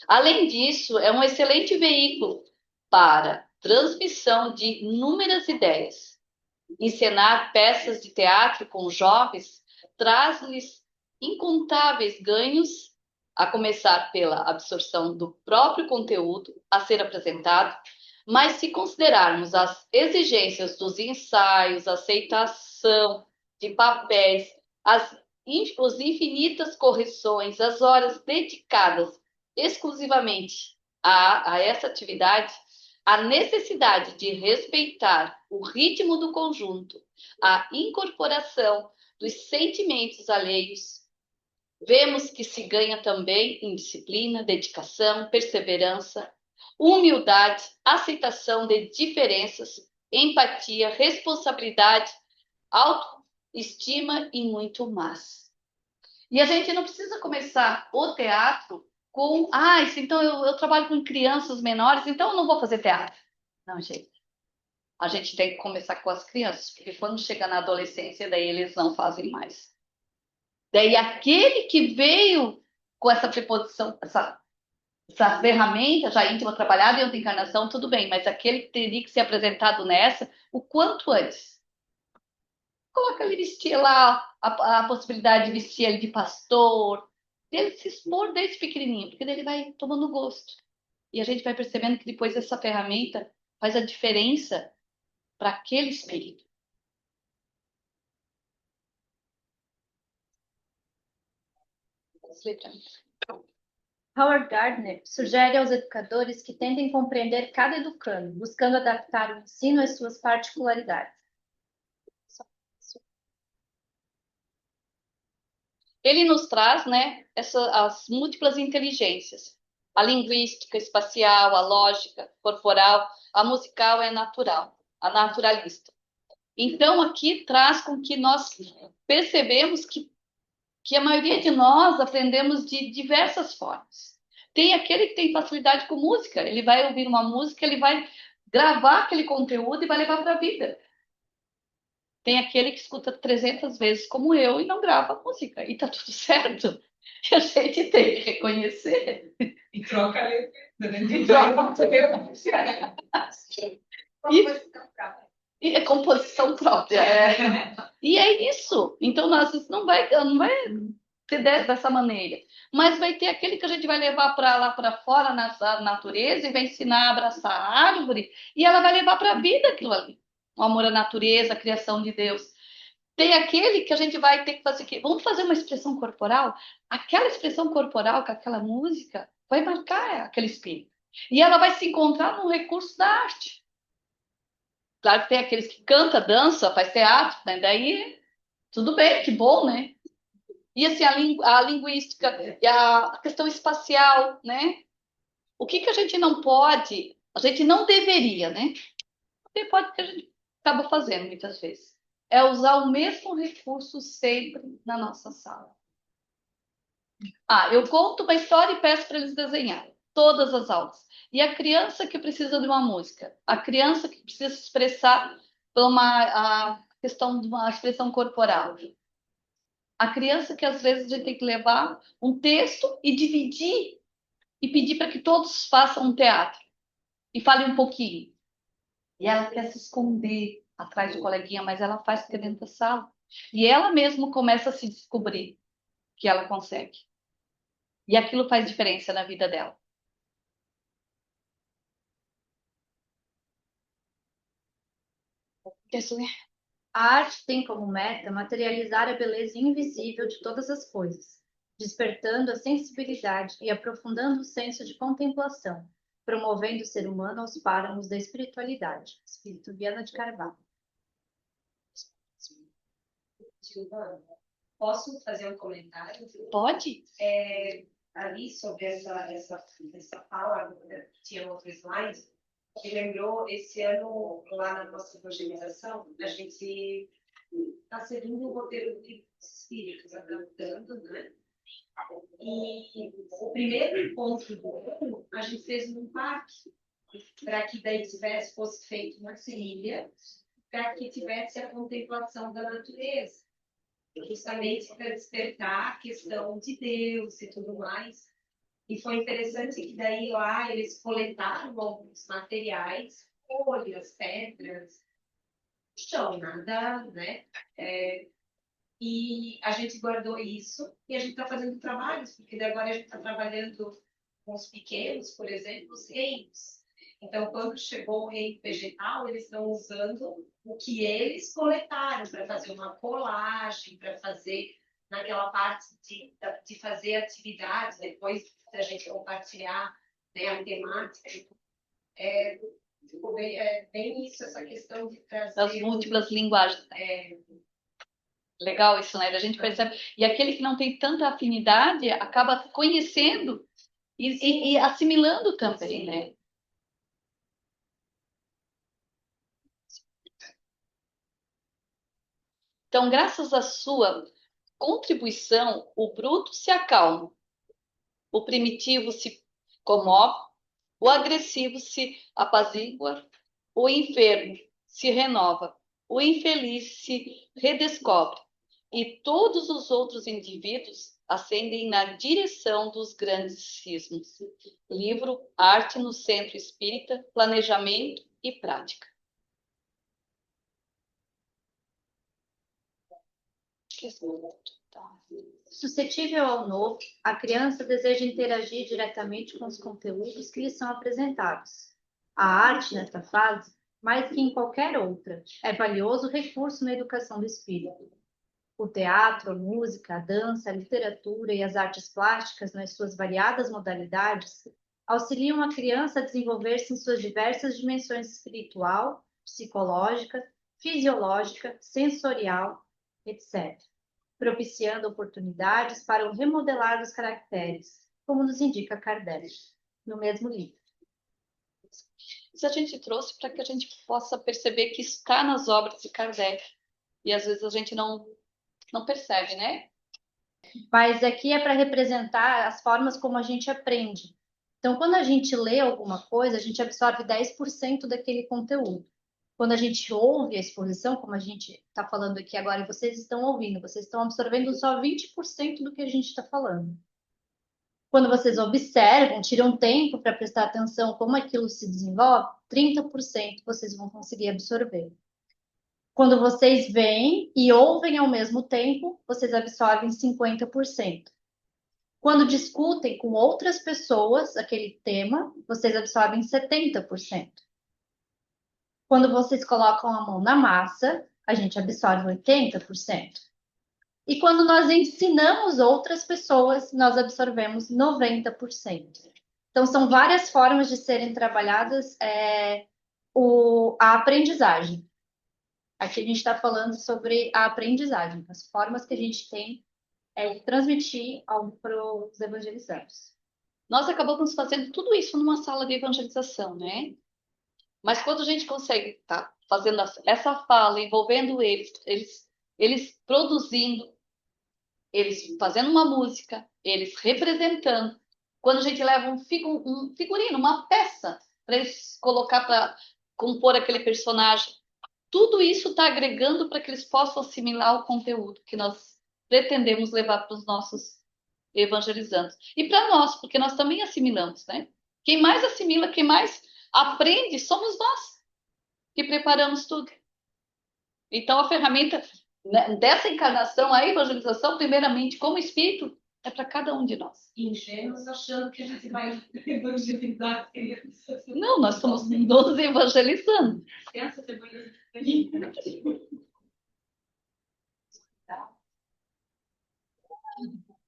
Além disso, é um excelente veículo para transmissão de inúmeras ideias. Encenar peças de teatro com jovens traz-lhes incontáveis ganhos, a começar pela absorção do próprio conteúdo a ser apresentado, mas se considerarmos as exigências dos ensaios, a aceitação de papéis, as infinitas correções, as horas dedicadas exclusivamente a essa atividade, a necessidade de respeitar o ritmo do conjunto, a incorporação dos sentimentos alheios, vemos que se ganha também em disciplina, dedicação, perseverança, humildade, aceitação de diferenças, empatia, responsabilidade, autoestima e muito mais. E a gente não precisa começar o teatro com, então eu trabalho com crianças menores, então eu não vou fazer teatro. Não, gente. A gente tem que começar com as crianças, porque quando chega na adolescência, daí eles não fazem mais. Daí aquele que veio com essa preposição, essa ferramenta já íntima trabalhada em outra encarnação, tudo bem, mas aquele que teria que ser apresentado nessa, o quanto antes. Coloca ele vestir lá, a possibilidade de vestir ele de pastor, dele se expor desde pequenininho, porque daí ele vai tomando gosto. E a gente vai percebendo que depois essa ferramenta faz a diferença para aquele espírito. Howard Gardner sugere aos educadores que tentem compreender cada educando, buscando adaptar o ensino às suas particularidades. Ele nos traz, né, as múltiplas inteligências. A linguística, espacial, a lógica, corporal, a musical é natural, a naturalista. Então, aqui traz com que nós percebemos que a maioria de nós aprendemos de diversas formas. Tem aquele que tem facilidade com música, ele vai ouvir uma música, ele vai gravar aquele conteúdo e vai levar para a vida. Tem aquele que escuta 300 vezes como eu e não grava música, e tá tudo certo. E a gente tem que reconhecer. E troca a letra. E troca a letra. E é composição própria. E é isso. Então, nós não vai ser dessa maneira. Mas vai ter aquele que a gente vai levar para lá para fora na natureza e vai ensinar a abraçar a árvore e ela vai levar para a vida aquilo ali. O amor à natureza, a criação de Deus. Tem aquele que a gente vai ter que fazer aqui. Vamos fazer uma expressão corporal? Aquela expressão corporal com aquela música vai marcar aquele espírito. E ela vai se encontrar num recurso da arte. Claro que tem aqueles que canta, dança, faz teatro, né? Daí tudo bem, que bom, né? E assim, a linguística e a questão espacial, né? O que a gente não pode, a gente não deveria, né? Porque pode que a gente acaba fazendo muitas vezes. É usar o mesmo recurso sempre na nossa sala. Eu conto uma história e peço para eles desenharem. Todas as aulas. E a criança que precisa de uma música, a criança que precisa se expressar por a questão de uma expressão corporal. A criança que às vezes a gente tem que levar um texto e dividir e pedir para que todos façam um teatro e falem um pouquinho. E ela quer se esconder atrás do coleguinha, mas ela faz porque é dentro da sala. E ela mesma começa a se descobrir que ela consegue. E aquilo faz diferença na vida dela. A arte tem como meta materializar a beleza invisível de todas as coisas, despertando a sensibilidade e aprofundando o senso de contemplação, promovendo o ser humano aos páramos da espiritualidade. Espírito Viana de Carvalho. Silvana, posso fazer um comentário? Pode? Ali sobre essa fala, que tinha outro slide, que lembrou esse ano, lá na nossa evangelização, a gente está seguindo o roteiro de espíritos, adaptando, né? E o primeiro encontro do ano, a gente fez num parque, para que daí fosse feita uma trilha, para que tivesse a contemplação da natureza, justamente para despertar a questão de Deus e tudo mais. E foi interessante que daí lá eles coletaram alguns materiais, folhas, pedras, chão, nada, né? E a gente guardou isso e a gente está fazendo trabalhos, porque agora a gente está trabalhando com os pequenos, por exemplo, os reinos. Então, quando chegou o reino vegetal, eles estão usando o que eles coletaram para fazer uma colagem, para fazer naquela parte de fazer atividades, depois da gente compartilhar, né, a temática. É bem isso, essa questão de Das trazer. múltiplas linguagens. É, Legal isso, né? A gente percebe. E aquele que não tem tanta afinidade acaba conhecendo e assimilando também, né? Então, graças à sua contribuição, o bruto se acalma, o primitivo se comove, o agressivo se apazigua, o enfermo se renova, o infeliz se redescobre, e todos os outros indivíduos ascendem na direção dos grandes cismos. Livro Arte no Centro Espírita, Planejamento e Prática. Suscetível ao novo, a criança deseja interagir diretamente com os conteúdos que lhe são apresentados. A arte, nesta fase, mais que em qualquer outra, é valioso recurso na educação do espírito. O teatro, a música, a dança, a literatura e as artes plásticas, nas suas variadas modalidades, auxiliam a criança a desenvolver-se em suas diversas dimensões espiritual, psicológica, fisiológica, sensorial, etc., propiciando oportunidades para o remodelar dos caracteres, como nos indica Kardec, no mesmo livro. Isso a gente trouxe para que a gente possa perceber que está nas obras de Kardec. E às vezes a gente não percebe, né? Mas aqui é para representar as formas como a gente aprende. Então, quando a gente lê alguma coisa, a gente absorve 10% daquele conteúdo. Quando a gente ouve a exposição, como a gente está falando aqui agora, e vocês estão ouvindo, vocês estão absorvendo só 20% do que a gente está falando. Quando vocês observam, tiram tempo para prestar atenção como aquilo se desenvolve, 30% vocês vão conseguir absorver. Quando vocês veem e ouvem ao mesmo tempo, vocês absorvem 50%. Quando discutem com outras pessoas aquele tema, vocês absorvem 70%. Quando vocês colocam a mão na massa, a gente absorve 80%. E quando nós ensinamos outras pessoas, nós absorvemos 90%. Então, são várias formas de serem trabalhadas a aprendizagem. Aqui a gente está falando sobre a aprendizagem, as formas que a gente tem de transmitir para os evangelizandos. Nós acabamos fazendo tudo isso numa sala de evangelização, né? Mas quando a gente consegue estar fazendo essa fala, envolvendo eles produzindo, eles fazendo uma música, eles representando, quando a gente leva um figurino, uma peça, para eles colocar para compor aquele personagem, tudo isso está agregando para que eles possam assimilar o conteúdo que nós pretendemos levar para os nossos evangelizandos. E para nós, porque nós também assimilamos, né? Quem mais assimila, quem mais aprende, somos nós, que preparamos tudo. Então, a ferramenta dessa encarnação, a evangelização, primeiramente, como espírito, é para cada um de nós. ingênuos achando que a gente vai evangelizar crianças. Não, nós estamos nos evangelizando. Crianças evangelizando.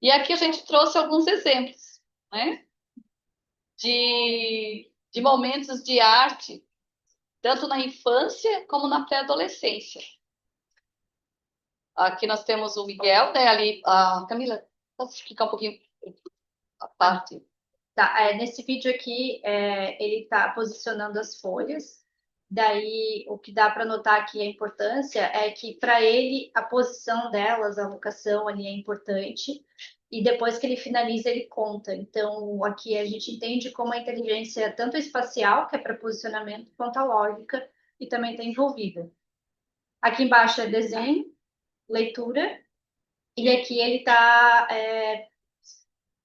E aqui a gente trouxe alguns exemplos, né? De momentos de arte, tanto na infância como na pré-adolescência. Aqui nós temos o Miguel, né? Ali, a Camila, posso explicar um pouquinho a parte? Tá, nesse vídeo aqui, ele está posicionando as folhas. Daí, o que dá para notar aqui a importância é que, para ele, a posição delas, a locação ali é importante. E depois que ele finaliza, ele conta. Então, aqui a gente entende como a inteligência, tanto espacial, que é para posicionamento, quanto a lógica, e também está envolvida. Aqui embaixo é desenho, leitura, e aqui ele está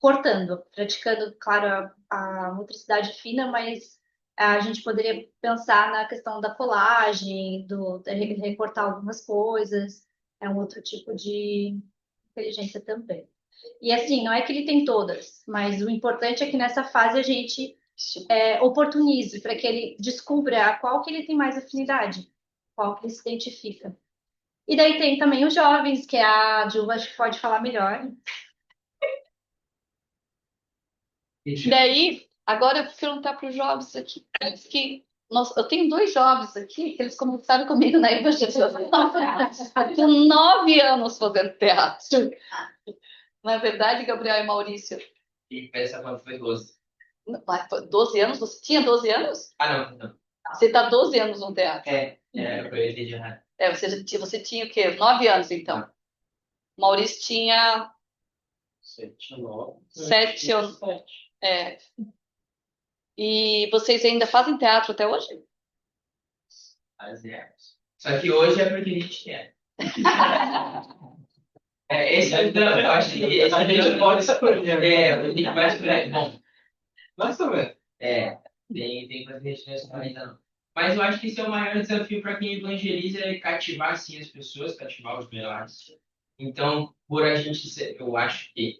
cortando, praticando, claro, a motricidade fina, mas a gente poderia pensar na questão da colagem, de recortar algumas coisas, é um outro tipo de inteligência também. E assim, não é que ele tem todas, mas o importante é que nessa fase a gente oportunize para que ele descubra qual que ele tem mais afinidade, qual que ele se identifica. E daí tem também os jovens, que a Dilma acho que pode falar melhor. Daí, agora eu vou perguntar para os jovens aqui, que Eu tenho 2 jovens aqui que eles começaram comigo na evangelização com 9 anos fazendo teatro. Não é verdade, Gabriel e Maurício? E pensa quando foi 12. Mas 12 anos? Você tinha 12 anos? Ah, não. Você está 12 anos no teatro. Eu entendi errado. Você tinha o quê? 9 anos, então. Maurício tinha 7, 9. 7 ou... É. E vocês ainda fazem teatro até hoje? Fazemos. Só que hoje é porque a gente quer. Esse é o drama. Eu acho que esse A gente pode escolher. a gente vai escolher. Bom, Nós também. tem coisa que a gente não escolhe ainda não. Mas eu acho que esse é o maior desafio para quem evangeliza, é cativar, sim, as pessoas, cativar os melhores. Então, por a gente ser, eu acho que,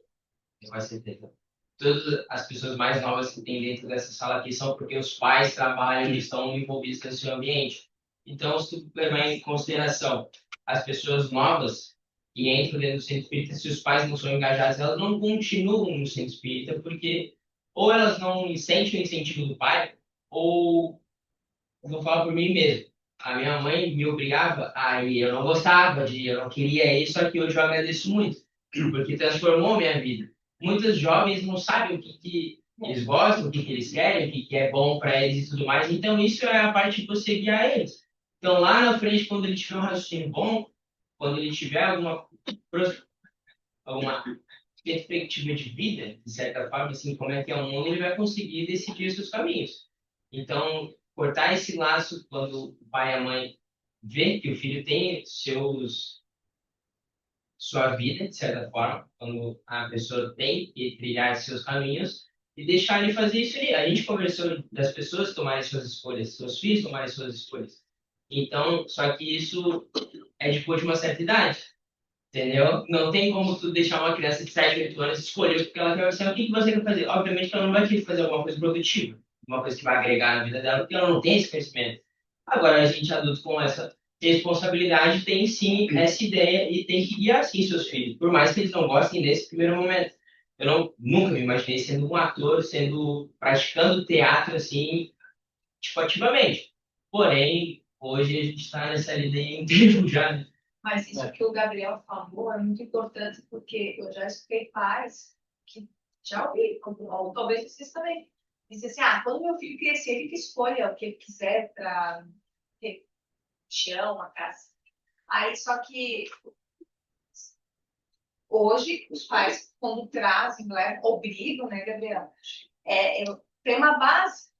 com certeza, todas as pessoas mais novas que tem dentro dessa sala aqui são porque os pais trabalham e estão envolvidos nesse ambiente. Então, se tu levar em consideração as pessoas novas que entram dentro do centro espírita, se os pais não são engajados, elas não continuam no centro espírita, porque ou elas não sentem o incentivo do pai, ou, vou falar por mim mesmo, a minha mãe me obrigava a ir, eu não gostava de ir, eu não queria ir, só que hoje eu agradeço muito, porque transformou a minha vida. Muitos jovens não sabem o que eles gostam, o que eles querem, o que é bom para eles e tudo mais. Então, isso é a parte de você guiar eles. Então, lá na frente, quando ele tiver um raciocínio bom, quando ele tiver alguma perspectiva de vida, de certa forma, assim, como é que é o mundo, ele vai conseguir decidir os seus caminhos. Então, cortar esse laço quando o pai e a mãe vê que o filho tem sua vida, de certa forma, quando a pessoa tem que trilhar seus caminhos e deixar ele fazer isso ali. A gente conversou das pessoas tomarem suas escolhas, seus filhos tomarem suas escolhas. Então, só que isso é depois de uma certa idade, entendeu? Não tem como tu deixar uma criança de 7, 8 anos escolher o que ela quer ser, o que você quer fazer. Obviamente que ela não vai querer fazer alguma coisa produtiva, uma coisa que vai agregar na vida dela, porque ela não tem esse conhecimento. Agora, a gente adulto com essa responsabilidade tem sim essa ideia e tem que guiar sim seus filhos, por mais que eles não gostem nesse primeiro momento. Nunca me imaginei sendo um ator, praticando teatro assim, tipo, ativamente. Porém, hoje a gente está nessa lida incrível já, né? Mas isso que o Gabriel falou é muito importante, porque eu já escutei pais que já ouvi, ou talvez vocês também, dizem assim, quando meu filho crescer, ele que escolha o que ele quiser para ter chão, uma casa. Aí, só que hoje, os pais, quando trazem, não é, obrigam, né, Gabriel? Tem uma base.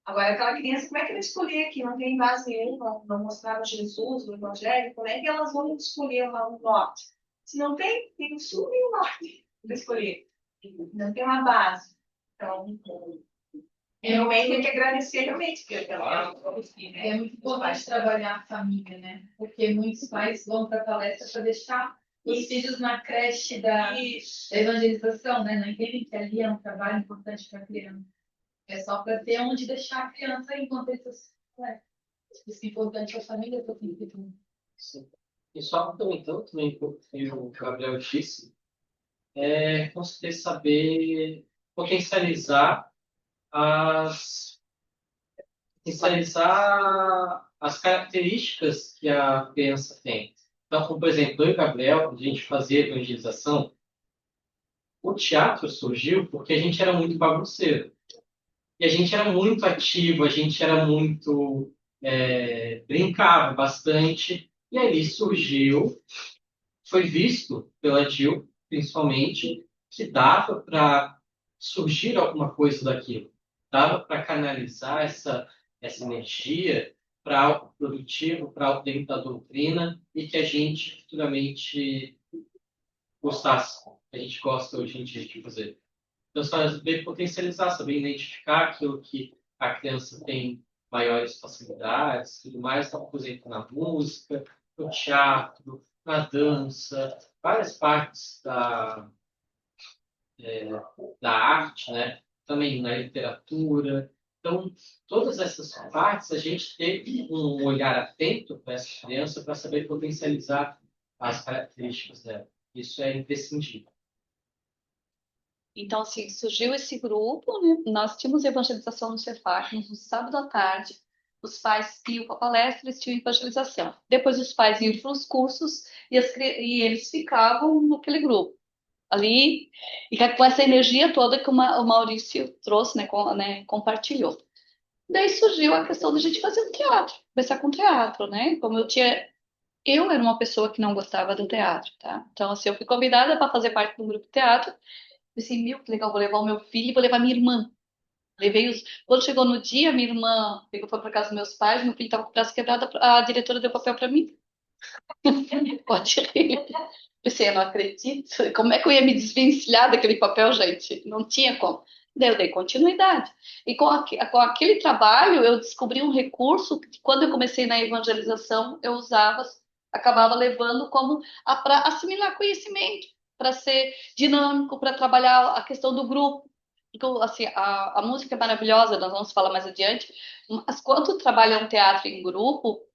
Agora, aquela criança, como é que ela escolher aqui? Não tem base nenhuma, não mostraram Jesus, o Evangelho, como é que elas vão escolher um norte? Se não tem o sul e o norte para escolher. Não tem uma base. Então, realmente tem que agradecer, realmente, porque É muito importante trabalhar a família, né? Porque muitos pais vão para a palestra para deixar os filhos na creche da evangelização, né? Não entendem que ali é um trabalho importante para a criança. É só para ter onde deixar a criança enquanto eles isso é importante a família para o Sim. E só complementando também o que o Gabriel disse, conseguir saber potencializar as características que a criança tem. Então, como, por exemplo, eu e o Gabriel, a gente fazia evangelização, o teatro surgiu porque a gente era muito bagunceiro. E a gente era muito ativo, a gente era muito... brincava bastante. E ali surgiu, foi visto pela Jill, principalmente, que dava para surgir alguma coisa daquilo. Dava para canalizar essa energia para algo produtivo, para algo dentro da doutrina e que a gente futuramente gostasse. A gente gosta hoje em dia de fazer. Então, saber potencializar, saber identificar aquilo que a criança tem maiores facilidades, tudo mais, então, por exemplo, na música, no teatro, na dança, várias partes da arte, né? Também na literatura. Então, todas essas partes, a gente tem um olhar atento para essa criança para saber potencializar as características dela. Isso é imprescindível. Então, assim, surgiu esse grupo, né? Nós tínhamos evangelização no Cefar, no sábado à tarde. os pais iam para palestra, eles tinham evangelização. Depois os pais iam para os cursos e eles ficavam naquele grupo ali, e com essa energia toda que o Maurício trouxe, compartilhou. Daí surgiu a questão da gente fazer um teatro, começar com teatro, né? Como eu era uma pessoa que não gostava do teatro, tá? Então, assim, eu fui convidada para fazer parte do grupo de teatro. Pensei, meu, que legal, vou levar o meu filho e vou levar minha irmã. Quando chegou no dia, minha irmã foi para casa dos meus pais, meu filho estava com o braço quebrado, a diretora deu papel para mim. Pode rir. Pensei, eu não acredito. Como é que eu ia me desvencilhar daquele papel, gente? Não tinha como. Daí eu dei continuidade. E com aquele trabalho, eu descobri um recurso que, quando eu comecei na evangelização, eu acabava levando como para assimilar conhecimento, para ser dinâmico, para trabalhar a questão do grupo. Porque, assim, a música é maravilhosa, nós vamos falar mais adiante, mas quando trabalha um teatro em grupo,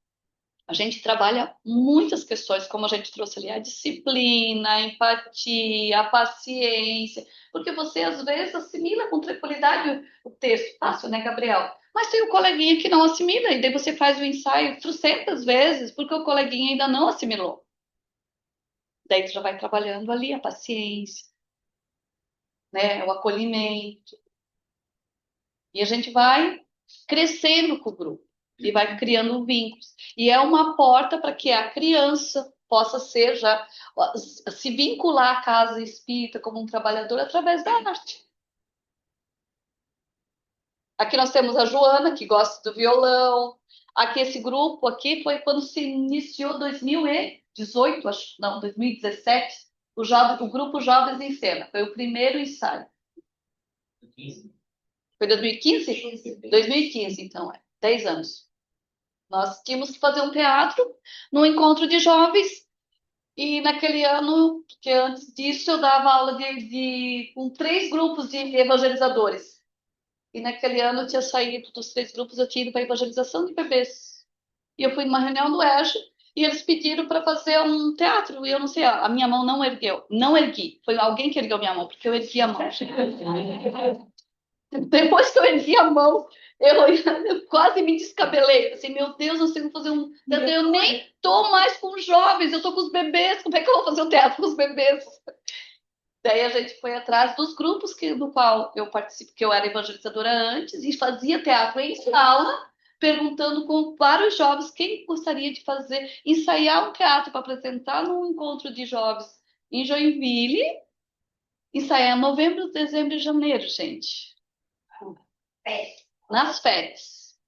a gente trabalha muitas questões, como a gente trouxe ali, a disciplina, a empatia, a paciência, porque você às vezes assimila com tranquilidade o texto, fácil, né, Gabriel? Mas tem o coleguinha que não assimila, e daí você faz o ensaio 300 vezes, porque o coleguinha ainda não assimilou. Daí tu já vai trabalhando ali a paciência, né, o acolhimento, e a gente vai crescendo com o grupo e vai criando vínculos. E é uma porta para que a criança possa se vincular à casa espírita como um trabalhador através da arte. Aqui nós temos a Joana, que gosta do violão. Aqui esse grupo aqui foi quando se iniciou 2018, acho, não, 2017, o grupo Jovens em Cena. Foi o primeiro ensaio. Foi 2015? 2015, então, 10 anos. Nós tínhamos que fazer um teatro no encontro de jovens, e naquele ano, que antes disso, eu dava aula com 3 grupos de evangelizadores. E naquele ano eu tinha saído dos 3 grupos, eu tinha ido para a evangelização de bebês. E eu fui numa reunião do EJA, e eles pediram para fazer um teatro, e eu não sei, a minha mão não ergueu, não ergui. Foi alguém que ergueu minha mão, porque eu ergui a mão. Depois que eu ergui a mão, eu quase me descabelei. Assim, meu Deus, eu sei fazer um. Eu nem tô mais com os jovens, eu tô com os bebês. Como é que eu vou fazer um teatro com os bebês? Daí a gente foi atrás dos grupos do qual eu participo, que eu era evangelizadora antes, e fazia teatro em sala, perguntando para os jovens quem gostaria de ensaiar um teatro para apresentar num encontro de jovens em Joinville, ensaiar em novembro, dezembro e janeiro, gente. Nas férias.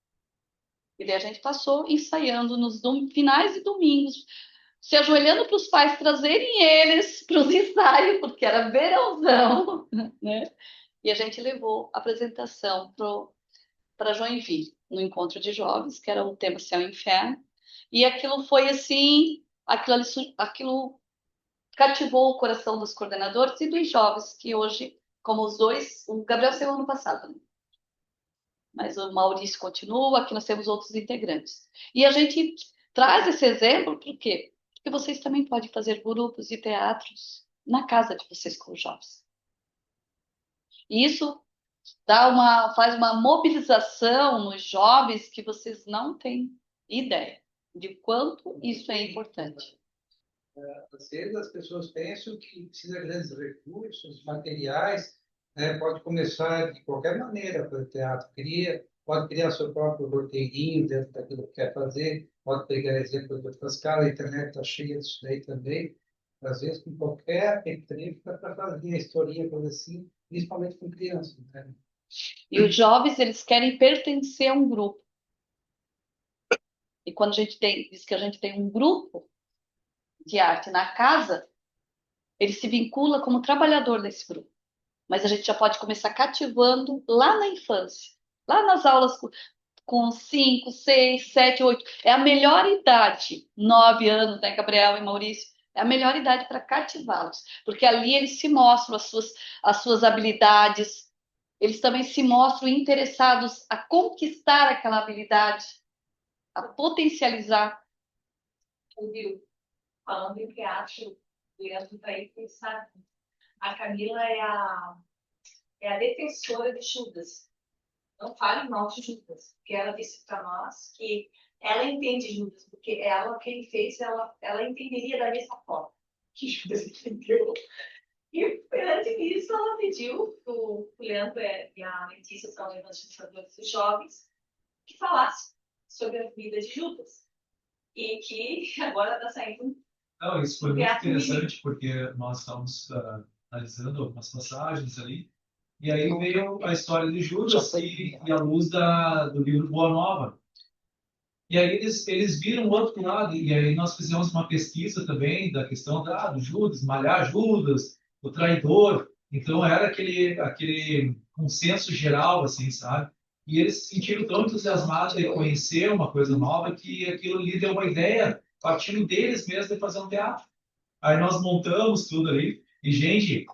E daí a gente passou ensaiando nos finais de domingos, se ajoelhando para os pais trazerem eles para os ensaios, porque era verãozão, né? E a gente levou a apresentação para Joinville, no encontro de jovens, que era o tema Céu e Inferno. E aquilo foi assim, aquilo cativou o coração dos coordenadores e dos jovens, que hoje, como os dois, o Gabriel saiu ano passado, né? Mas o Maurício continua, aqui nós temos outros integrantes. E a gente traz esse exemplo por quê? Porque vocês também podem fazer grupos e teatros na casa de vocês com os jovens. E isso faz uma mobilização nos jovens que vocês não têm ideia de quanto isso é importante. Às vezes as pessoas pensam que precisa de grandes recursos, materiais, né? Pode começar de qualquer maneira para o teatro. Pode criar seu próprio roteirinho dentro daquilo que quer fazer, pode pegar exemplo de outras caras, a internet está cheia disso daí também. Às vezes, com qualquer petrífico, dá para fazer a historinha, coisa assim, principalmente com crianças. Né? E os jovens, eles querem pertencer a um grupo. E quando a gente diz que a gente tem um grupo de arte na casa, ele se vincula como trabalhador desse grupo. Mas a gente já pode começar cativando lá na infância, lá nas aulas com 5, 6, 7, 8. É a melhor idade, 9 anos, né, Gabriel e Maurício? É a melhor idade para cativá-los, porque ali eles se mostram as suas habilidades, eles também se mostram interessados a conquistar aquela habilidade, a potencializar. Viu? Falando em teatro, Leandro está aí pensar. A Camila é a defensora de Judas. não fale mal de Judas, porque ela disse para nós que ela entende Judas, porque ela, quem fez, ela entenderia da mesma forma que Judas entendeu. E perante isso, ela pediu para o Leandro e a Letícia, que são evangelizadores dos jovens, que falasse sobre a vida de Judas. E que agora está saindo. Não, isso foi muito Beato interessante, porque nós estávamos analisando algumas passagens ali, e aí veio a história de Judas e a luz do livro Boa Nova. E aí eles viram o outro lado, e aí nós fizemos uma pesquisa também da questão do Judas, malhar Judas, o traidor. Então era aquele consenso geral, assim, sabe? E eles se sentiram tão entusiasmados de conhecer uma coisa nova que aquilo lhe deu uma ideia, partindo deles mesmo, de fazer um teatro. Aí nós montamos tudo ali, e, gente,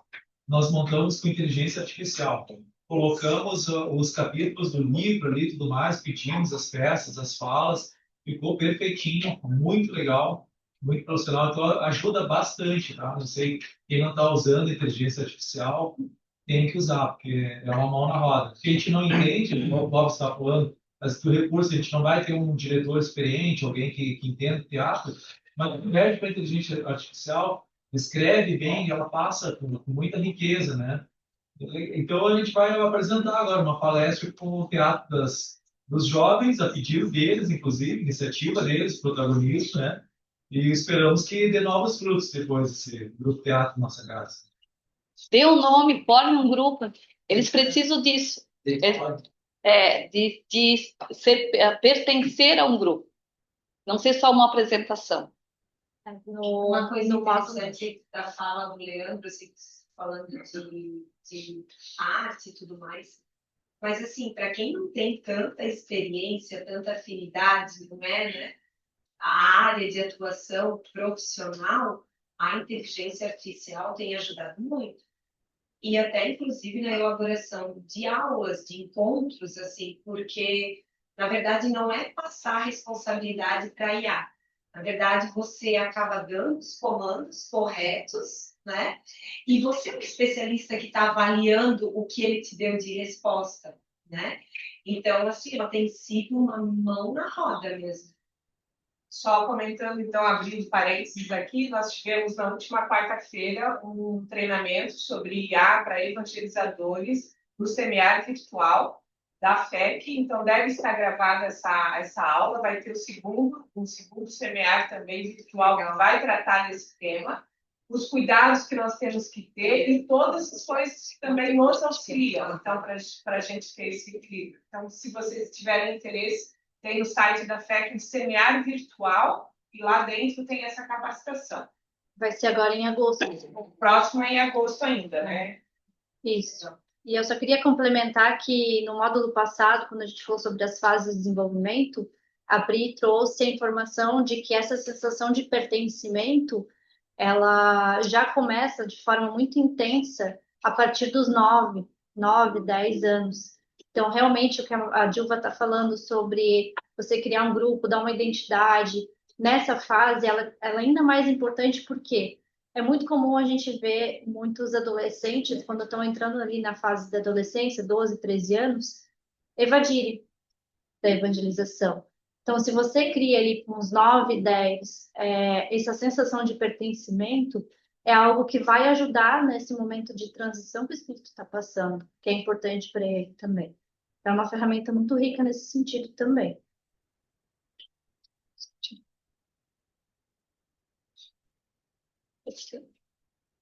nós montamos com inteligência artificial. Colocamos os capítulos do livro ali e tudo mais, pedimos as peças, as falas, ficou perfeitinho, muito legal, muito profissional, então ajuda bastante, tá? Não sei, quem não está usando inteligência artificial tem que usar, porque é uma mão na roda. Se a gente não entende, como o Bob está falando, mas do recurso, a gente não vai ter um diretor experiente, alguém que entenda teatro, mas pede para a inteligência artificial, escreve bem, ela passa com muita riqueza, né? Então, a gente vai apresentar agora uma palestra com o teatro dos jovens, a pedido deles, inclusive, iniciativa deles, protagonismo, né? E esperamos que dê novos frutos depois desse grupo teatro na nossa casa. Dê um nome, forme um grupo. Eles precisam disso. De pertencer a um grupo. Não ser só uma apresentação. Uma coisa interessante da fala do Leandro, assim, falando de arte e tudo mais. Mas, assim, para quem não tem tanta experiência, tanta afinidade, não é, né? A área de atuação profissional, a inteligência artificial tem ajudado muito. E até, inclusive, na elaboração de aulas, de encontros, assim, porque, na verdade, não é passar a responsabilidade para a IA. Na verdade, você acaba dando os comandos corretos, né? E você é o especialista que está avaliando o que ele te deu de resposta, né? Então, assim, ela tem sido uma mão na roda mesmo. Só comentando, então, abrindo parênteses aqui, nós tivemos na última quarta-feira um treinamento sobre IA para evangelizadores do Semiárido Virtual da FEC, então deve estar gravada essa aula, vai ter um segundo semiárido também virtual que vai tratar desse tema, os cuidados que nós temos que ter e todas as coisas que também nos auxiliam, então, para a gente ter esse equilíbrio. Então, se vocês tiverem interesse, tem no site da FEC de semiárido virtual e lá dentro tem essa capacitação. Vai ser agora em agosto. O próximo é em agosto ainda, né? Isso. E eu só queria complementar que no módulo passado, quando a gente falou sobre as fases de desenvolvimento, a Pri trouxe a informação de que essa sensação de pertencimento, ela já começa de forma muito intensa a partir dos 9, 10 anos. Então, realmente, o que a Dilva está falando sobre você criar um grupo, dar uma identidade, nessa fase, ela é ainda mais importante porque é muito comum a gente ver muitos adolescentes, quando estão entrando ali na fase da adolescência, 12, 13 anos, evadirem da evangelização. Então, se você cria ali com uns 9, 10, essa sensação de pertencimento, é algo que vai ajudar nesse momento de transição que o Espírito está passando, que é importante para ele também. É uma ferramenta muito rica nesse sentido também.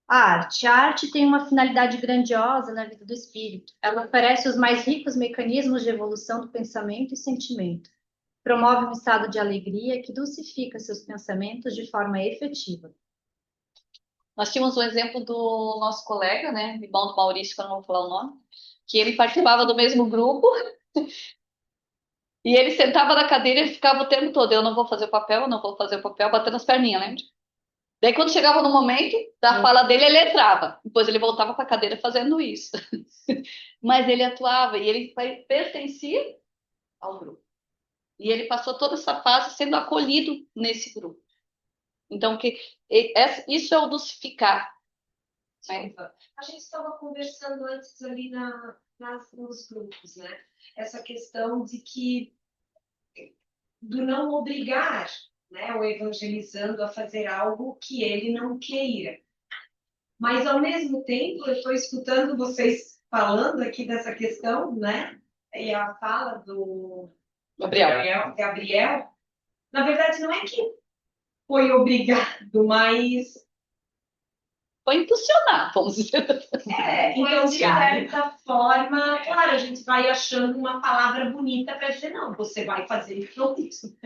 A arte tem uma finalidade grandiosa na vida do espírito. Ela oferece os mais ricos mecanismos de evolução do pensamento e sentimento. Promove um estado de alegria que dulcifica seus pensamentos de forma efetiva. Nós tínhamos um exemplo do nosso colega, né, irmão do Maurício, que eu não vou falar o nome, que ele participava do mesmo grupo, e ele sentava na cadeira e ficava o tempo todo, eu não vou fazer o papel, batendo as perninhas, lembra? Daí, quando chegava no momento da fala dele, ele entrava. Depois ele voltava para a cadeira fazendo isso. Mas ele atuava e ele pertencia ao grupo. E ele passou toda essa fase sendo acolhido nesse grupo. Então, isso é o dulcificar. Desculpa. A gente estava conversando antes ali nos grupos, né? Essa questão do não obrigar, né, o evangelizando a fazer algo que ele não queira. Mas, ao mesmo tempo, eu estou escutando vocês falando aqui dessa questão, né? E a fala do Gabriel. Na verdade, não é que foi obrigado, mas Foi impulsionar, vamos dizer. então, de certa forma, claro, a gente vai achando uma palavra bonita para dizer, não, você vai fazer isso.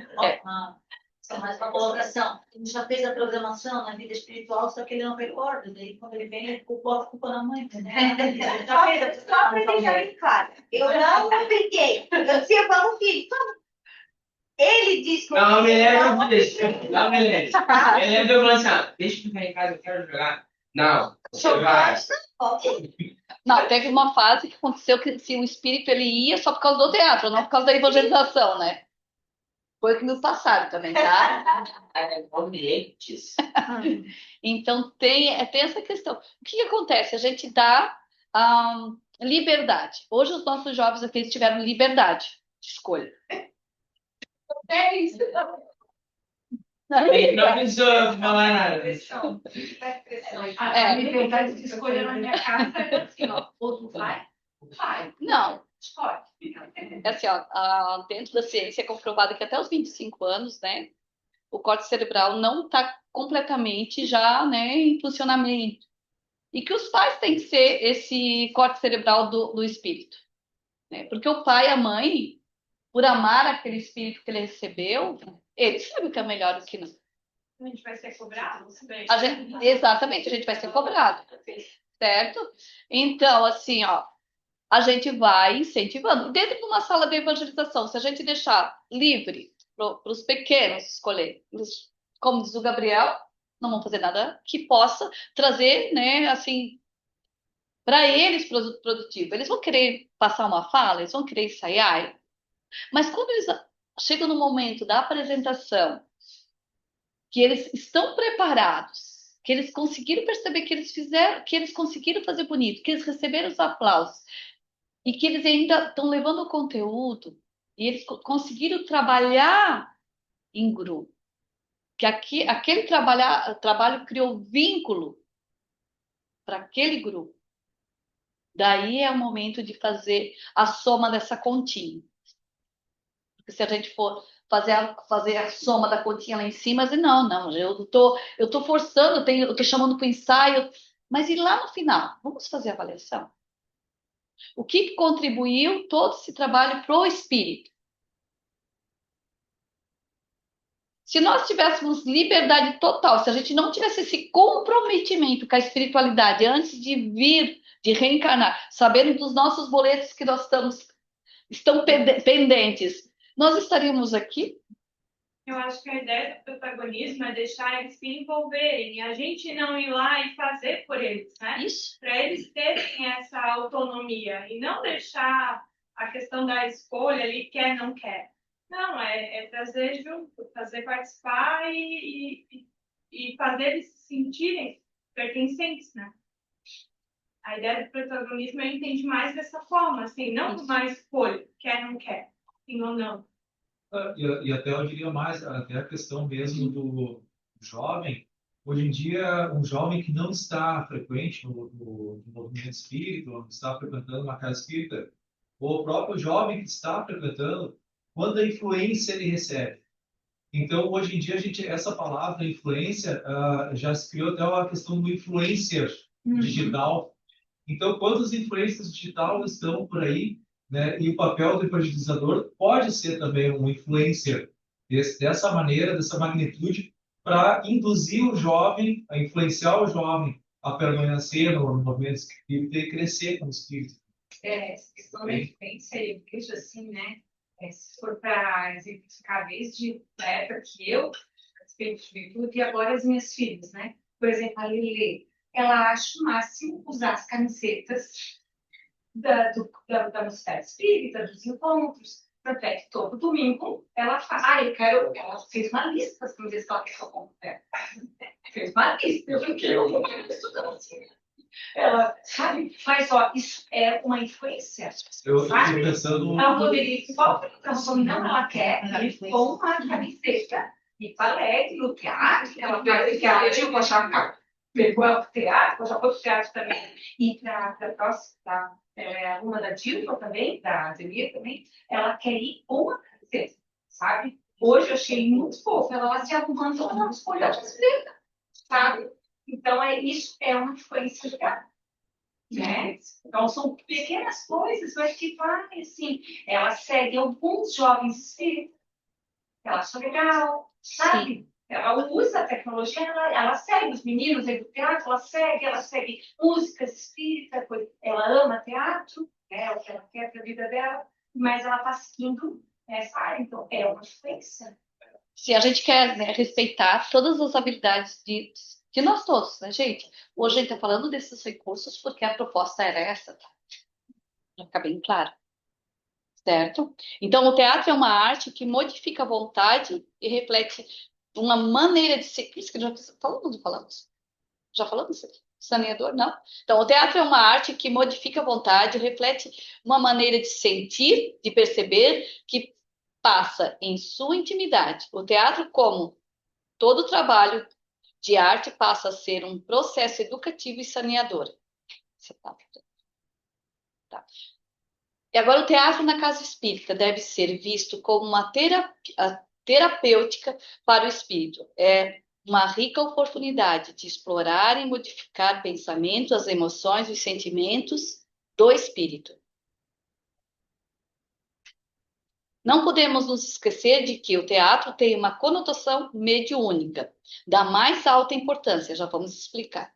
Só mais uma colocação. Ele já fez a programação na vida espiritual, só que ele não recorda. Daí, quando ele vem, ele bota a culpa na mãe, entendeu? Ele já fez a Só para deixar bem claro, eu não brinquei. Eu tinha falado, filho, ele disse que Não, me lembro disso. Não me lembro. Eu lembro eu falando assim, deixa eu ficar em casa, eu quero jogar. Não, você vai. Não, teve uma fase que aconteceu que se o espírito ele ia só por causa do teatro, não por causa da evangelização, né? Foi o que nos passaram também, tá? Ambientes. Então tem essa questão. O que acontece? A gente dá liberdade. Hoje os nossos jovens aqui eles tiveram liberdade de escolha. É isso. Não precisou falar nada. A liberdade de escolha na minha casa é assim, ó, ou tu vai, Não. escolhe. É assim, ó, dentro da ciência é comprovado que até os 25 anos, né, o córtex cerebral não está completamente já, né, em funcionamento. E que os pais têm que ser esse córtex cerebral do espírito. Né? Porque o pai e a mãe, por amar aquele espírito que ele recebeu, ele sabe o que é melhor e o que não. A gente vai ser cobrado? Exatamente, a gente vai ser cobrado. Certo? Então, assim, ó, a gente vai incentivando. Dentro de uma sala de evangelização, se a gente deixar livre para os pequenos escolher, como diz o Gabriel, não vão fazer nada que possa trazer, né, assim, para eles produto produtivo. Eles vão querer passar uma fala, eles vão querer ensaiar, mas quando eles chegam no momento da apresentação, que eles estão preparados, que eles conseguiram perceber que eles fizeram, que eles conseguiram fazer bonito, que eles receberam os aplausos e que eles ainda estão levando o conteúdo e eles conseguiram trabalhar em grupo, que aquele trabalho criou vínculo para aquele grupo. Daí é o momento de fazer a soma dessa continha. Porque se a gente for fazer a soma da continha lá em cima, não, eu tô forçando, eu tô chamando para o ensaio, mas e lá no final? Vamos fazer a avaliação. O que contribuiu todo esse trabalho para o espírito? Se nós tivéssemos liberdade total, se a gente não tivesse esse comprometimento com a espiritualidade antes de vir, de reencarnar, sabendo dos nossos boletos que nós estão pendentes, nós estaríamos aqui? Eu acho que a ideia do protagonismo é deixar eles se envolverem, a gente não ir lá e fazer por eles, né? Isso. Para eles terem essa autonomia e não deixar a questão da escolha ali, quer, não quer. Não, é trazer junto, fazer participar e fazer eles se sentirem pertencentes, né? A ideia do protagonismo eu entendi mais dessa forma, assim, não uma escolha, quer, não quer, sim ou não. E até eu diria mais, até a questão mesmo do jovem. Hoje em dia, um jovem que não está frequente no movimento espírita, não está frequentando uma casa espírita, ou o próprio jovem que está frequentando, quanta influência ele recebe. Então, hoje em dia, essa palavra influência já se criou até a questão do influencer digital. Então, quantos influencers digital estão por aí, né? E o papel do evangelizador pode ser também um influencer dessa maneira, dessa magnitude, para induzir o jovem, a influenciar o jovem a permanecer no movimento espírita e crescer como espírito. Essa questão da influência, eu vejo assim, né? Se for para exemplificar desde a época que eu participei de juventude e agora as minhas filhas, né? Por exemplo, a Lili, ela acha o máximo usar as camisetas da Mocidade Espírita, dos encontros. Tanto é que todo domingo ela faz. Ela fez uma lista das camisetas que ela quer que eu compre. Fez uma lista. Eu fiquei estudando assim. Ela, sabe? Mas, ó, isso é uma influência, Eu fiquei sabe? pensando. Ela poderia, só porque não, ela quer, ela ficou uma camiseta e balé, no teatro, ela faz teatro, eu já pegou ela pro teatro, já foi pro teatro também, e para a próxima, uma da Dilma também, da Ademir também, ela quer ir com uma camiseta, sabe? Hoje eu achei muito fofo, ela lá se arrumando, ela não escolheu a camiseta, sabe? Então, isso é uma influência legal, né? Então, são pequenas coisas, mas que vai, assim, ela segue alguns jovens espíritos, ela acha legal, sabe? Ela usa a tecnologia, ela segue os meninos aí do teatro, ela segue músicas espíritas, ela ama teatro, né? É o que ela quer para a vida dela, mas ela está seguindo essa área, então é uma influência. Se a gente quer, né, respeitar todas as habilidades de nós todos, né, gente? Hoje a gente está falando desses recursos porque a proposta era essa, tá? Para ficar bem claro, certo? Então, o teatro é uma arte que modifica a vontade e reflete uma maneira de ser. Por isso que já falamos. Já falamos isso aqui? Saneador? Não. Então, o teatro é uma arte que modifica a vontade, reflete uma maneira de sentir, de perceber, que passa em sua intimidade. O teatro, como todo trabalho de arte, passa a ser um processo educativo e saneador. Tá. E agora, o teatro na casa espírita deve ser visto como uma terapêutica para o espírito. É uma rica oportunidade de explorar e modificar pensamentos, as emoções e os sentimentos do espírito. Não podemos nos esquecer de que o teatro tem uma conotação mediúnica, da mais alta importância, já vamos explicar.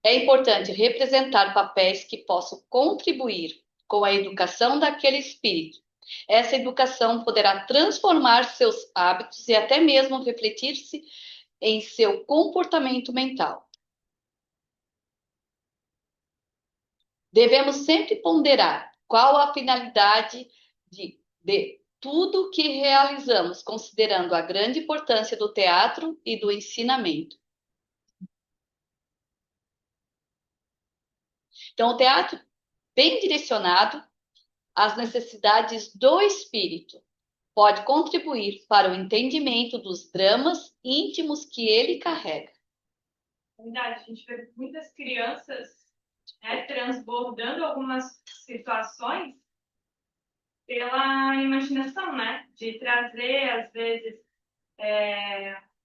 É importante representar papéis que possam contribuir com a educação daquele espírito. Essa educação poderá transformar seus hábitos e até mesmo refletir-se em seu comportamento mental. Devemos sempre ponderar qual a finalidade de tudo que realizamos, considerando a grande importância do teatro e do ensinamento. Então, o teatro, bem direcionado às necessidades do espírito, pode contribuir para o entendimento dos dramas íntimos que ele carrega. Verdade, a gente vê muitas crianças, né, transbordando algumas situações pela imaginação, né? De trazer, às vezes,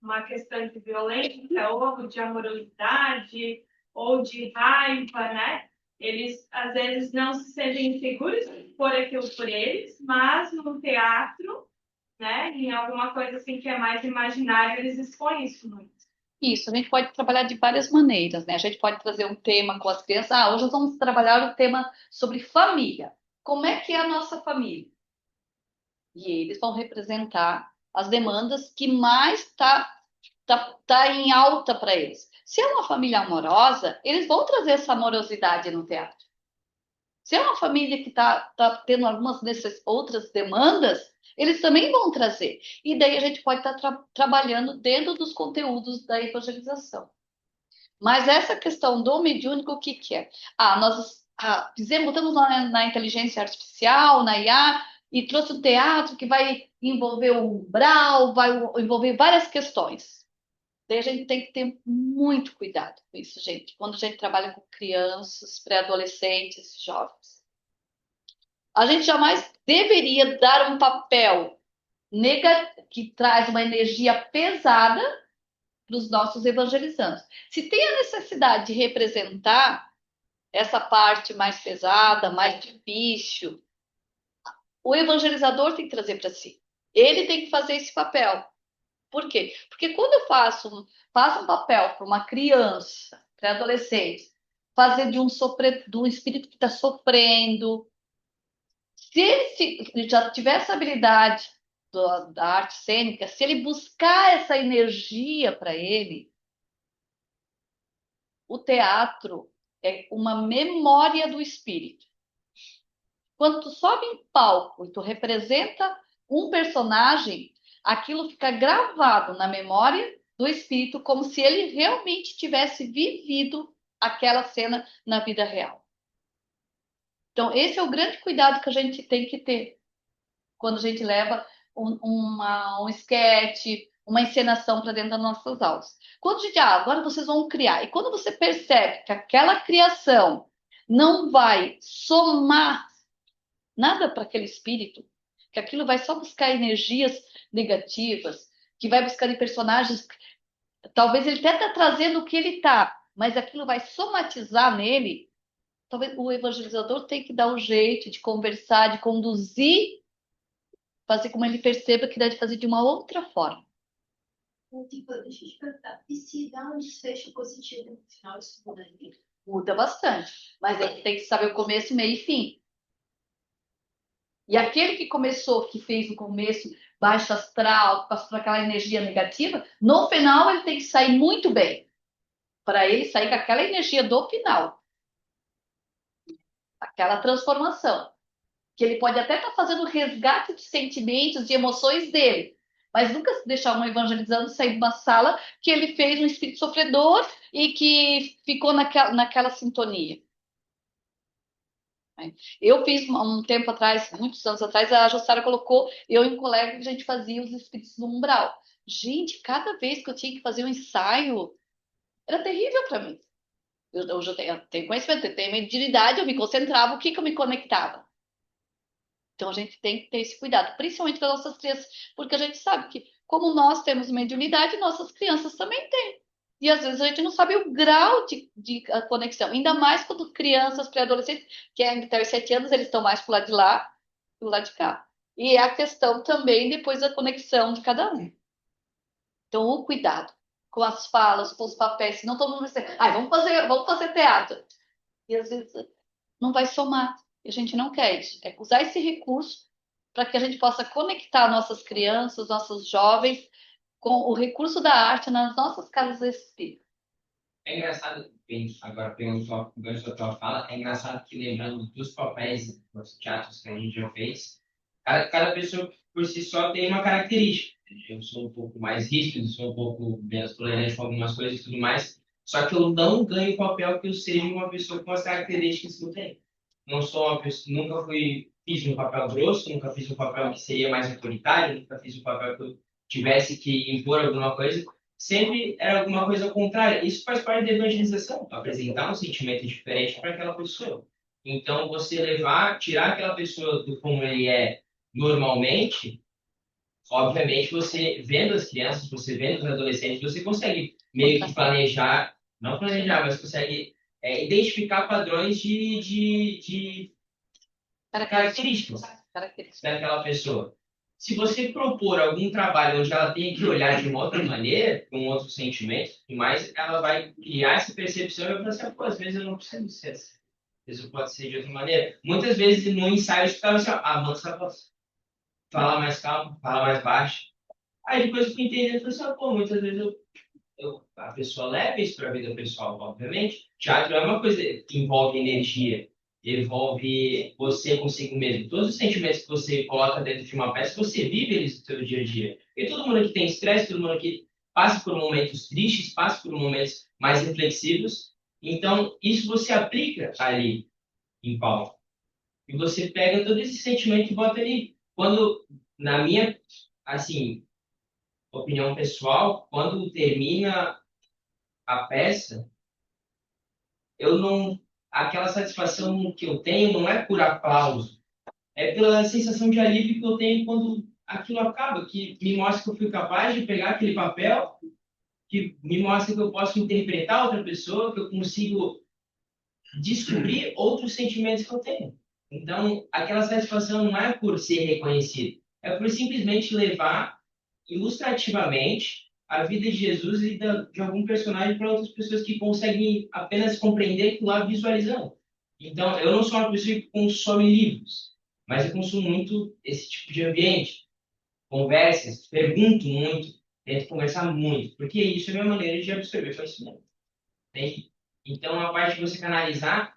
uma questão de violência, ou de amorosidade, ou de raiva, né? Eles, às vezes, não se sentem seguros por aquilo por eles, mas no teatro, né, em alguma coisa assim que é mais imaginário, eles expõem isso muito. Isso, a gente pode trabalhar de várias maneiras, né? A gente pode trazer um tema com as crianças. Hoje nós vamos trabalhar o tema sobre família. Como é que é a nossa família? E eles vão representar as demandas que mais tá em alta para eles. Se é uma família amorosa, eles vão trazer essa amorosidade no teatro. Se é uma família que tá tendo algumas outras demandas, eles também vão trazer. E daí a gente pode estar trabalhando dentro dos conteúdos da evangelização. Mas essa questão do mediúnico, o que é? Nós botamos na inteligência artificial, na IA, e trouxe o teatro que vai envolver o umbral, vai envolver várias questões. Daí a gente tem que ter muito cuidado com isso, gente, quando a gente trabalha com crianças, pré-adolescentes, jovens. A gente jamais deveria dar um papel que traz uma energia pesada para os nossos evangelizandos. Se tem a necessidade de representar essa parte mais pesada, mais difícil, o evangelizador tem que trazer para si. Ele tem que fazer esse papel. Por quê? Porque quando eu faço um papel para uma criança, para adolescente, fazer de um espírito que está sofrendo, se ele já tiver essa habilidade da arte cênica, se ele buscar essa energia para ele, o teatro é uma memória do espírito. Quando tu sobe em palco e tu representa um personagem, aquilo fica gravado na memória do espírito como se ele realmente tivesse vivido aquela cena na vida real. Então, esse é o grande cuidado que a gente tem que ter quando a gente leva um esquete, uma encenação para dentro das nossas aulas. Quando a gente, agora vocês vão criar, e quando você percebe que aquela criação não vai somar nada para aquele espírito, que aquilo vai só buscar energias negativas, que vai buscar em personagens, talvez ele até está trazendo o que ele está, mas aquilo vai somatizar nele. Talvez o evangelizador tem que dar um jeito de conversar, de conduzir, fazer como ele perceba que deve fazer de uma outra forma. Tipo, deixa eu te perguntar, e se dá um desfecho positivo no final, isso muda ainda? Muda bastante, mas ele tem que saber o começo, meio e fim. E aquele que começou, que fez no começo baixo astral, passou por aquela energia negativa, no final ele tem que sair muito bem, para ele sair com aquela energia do final, aquela transformação. Que ele pode até estar fazendo resgate de sentimentos, de emoções dele, mas nunca se deixar um evangelizando sair de uma sala que ele fez um espírito sofredor e que ficou naquela sintonia. Eu fiz um tempo atrás, muitos anos atrás, a Jussara colocou, eu e um colega, que a gente fazia os espíritos no umbral. Gente, cada vez que eu tinha que fazer um ensaio, era terrível para mim. Eu já tenho conhecimento, eu tenho mediunidade, eu me concentrava, o que eu me conectava? Então, a gente tem que ter esse cuidado, principalmente com as nossas crianças, porque a gente sabe que, como nós temos mediunidade, nossas crianças também têm. E, às vezes, a gente não sabe o grau de conexão. Ainda mais quando crianças, pré-adolescentes, que ainda até os 7 anos, eles estão mais pro lado de lá, pro lado de cá. E é a questão também, depois, da conexão de cada um. Então, o cuidado com as falas, com os papéis, senão todo mundo vai dizer, vamos fazer teatro. E, às vezes, não vai somar. E a gente não quer isso. É usar esse recurso para que a gente possa conectar nossas crianças, nossos jovens, com o recurso da arte nas nossas casas espíritas. É engraçado, agora pegando o gancho da tua fala, é engraçado que lembrando dos papéis dos teatros que a gente já fez, cada pessoa por si só tem uma característica. Eu sou um pouco mais ríspido, sou um pouco menos tolerante com algumas coisas e tudo mais, só que eu não ganho o papel que eu seja uma pessoa com as características que eu tenho. Não sou uma pessoa, fiz um papel grosso, nunca fiz um papel que seria mais autoritário, nunca fiz um papel que eu tivesse que impor alguma coisa. Sempre era alguma coisa contrária. Isso faz parte da evangelização, apresentar um sentimento diferente para aquela pessoa. Então, você tirar aquela pessoa do como ele é normalmente, obviamente, você vendo as crianças, você vendo os adolescentes, você consegue meio que planejar, não planejar, mas consegue identificar padrões de características daquela pessoa. Se você propor algum trabalho onde ela tem que olhar de uma outra maneira, com outros sentimentos e mais, ela vai criar essa percepção e vai falar assim, às vezes eu não preciso ser assim. Às vezes pode ser de outra maneira. Muitas vezes no ensaio eu escutava assim, avança a voz. Fala mais calmo, fala mais baixo. Aí depois eu fui entendendo, eu falei assim, muitas vezes a pessoa leva isso para a vida pessoal, obviamente. Teatro é uma coisa que envolve energia, envolve você consigo mesmo. Todos os sentimentos que você coloca dentro de uma peça, você vive eles no seu dia a dia. E todo mundo aqui tem estresse, todo mundo aqui passa por momentos tristes, passa por momentos mais reflexivos. Então, isso você aplica ali em palco. E você pega todo esse sentimento e bota ali. Quando, na minha, assim, opinião pessoal, quando termina a peça, aquela satisfação que eu tenho não é por aplauso, é pela sensação de alívio que eu tenho quando aquilo acaba, que me mostra que eu fui capaz de pegar aquele papel, que me mostra que eu posso interpretar outra pessoa, que eu consigo descobrir outros sentimentos que eu tenho. Então, aquela satisfação não é por ser reconhecido, é por simplesmente levar ilustrativamente a vida de Jesus e de algum personagem para outras pessoas que conseguem apenas compreender aquilo lá visualizando. Então, eu não sou uma pessoa que consome livros, mas eu consumo muito esse tipo de ambiente. Conversas, pergunto muito, tento conversar muito, porque isso é a minha maneira de absorver conhecimento. Entende? Então, a parte de você canalizar,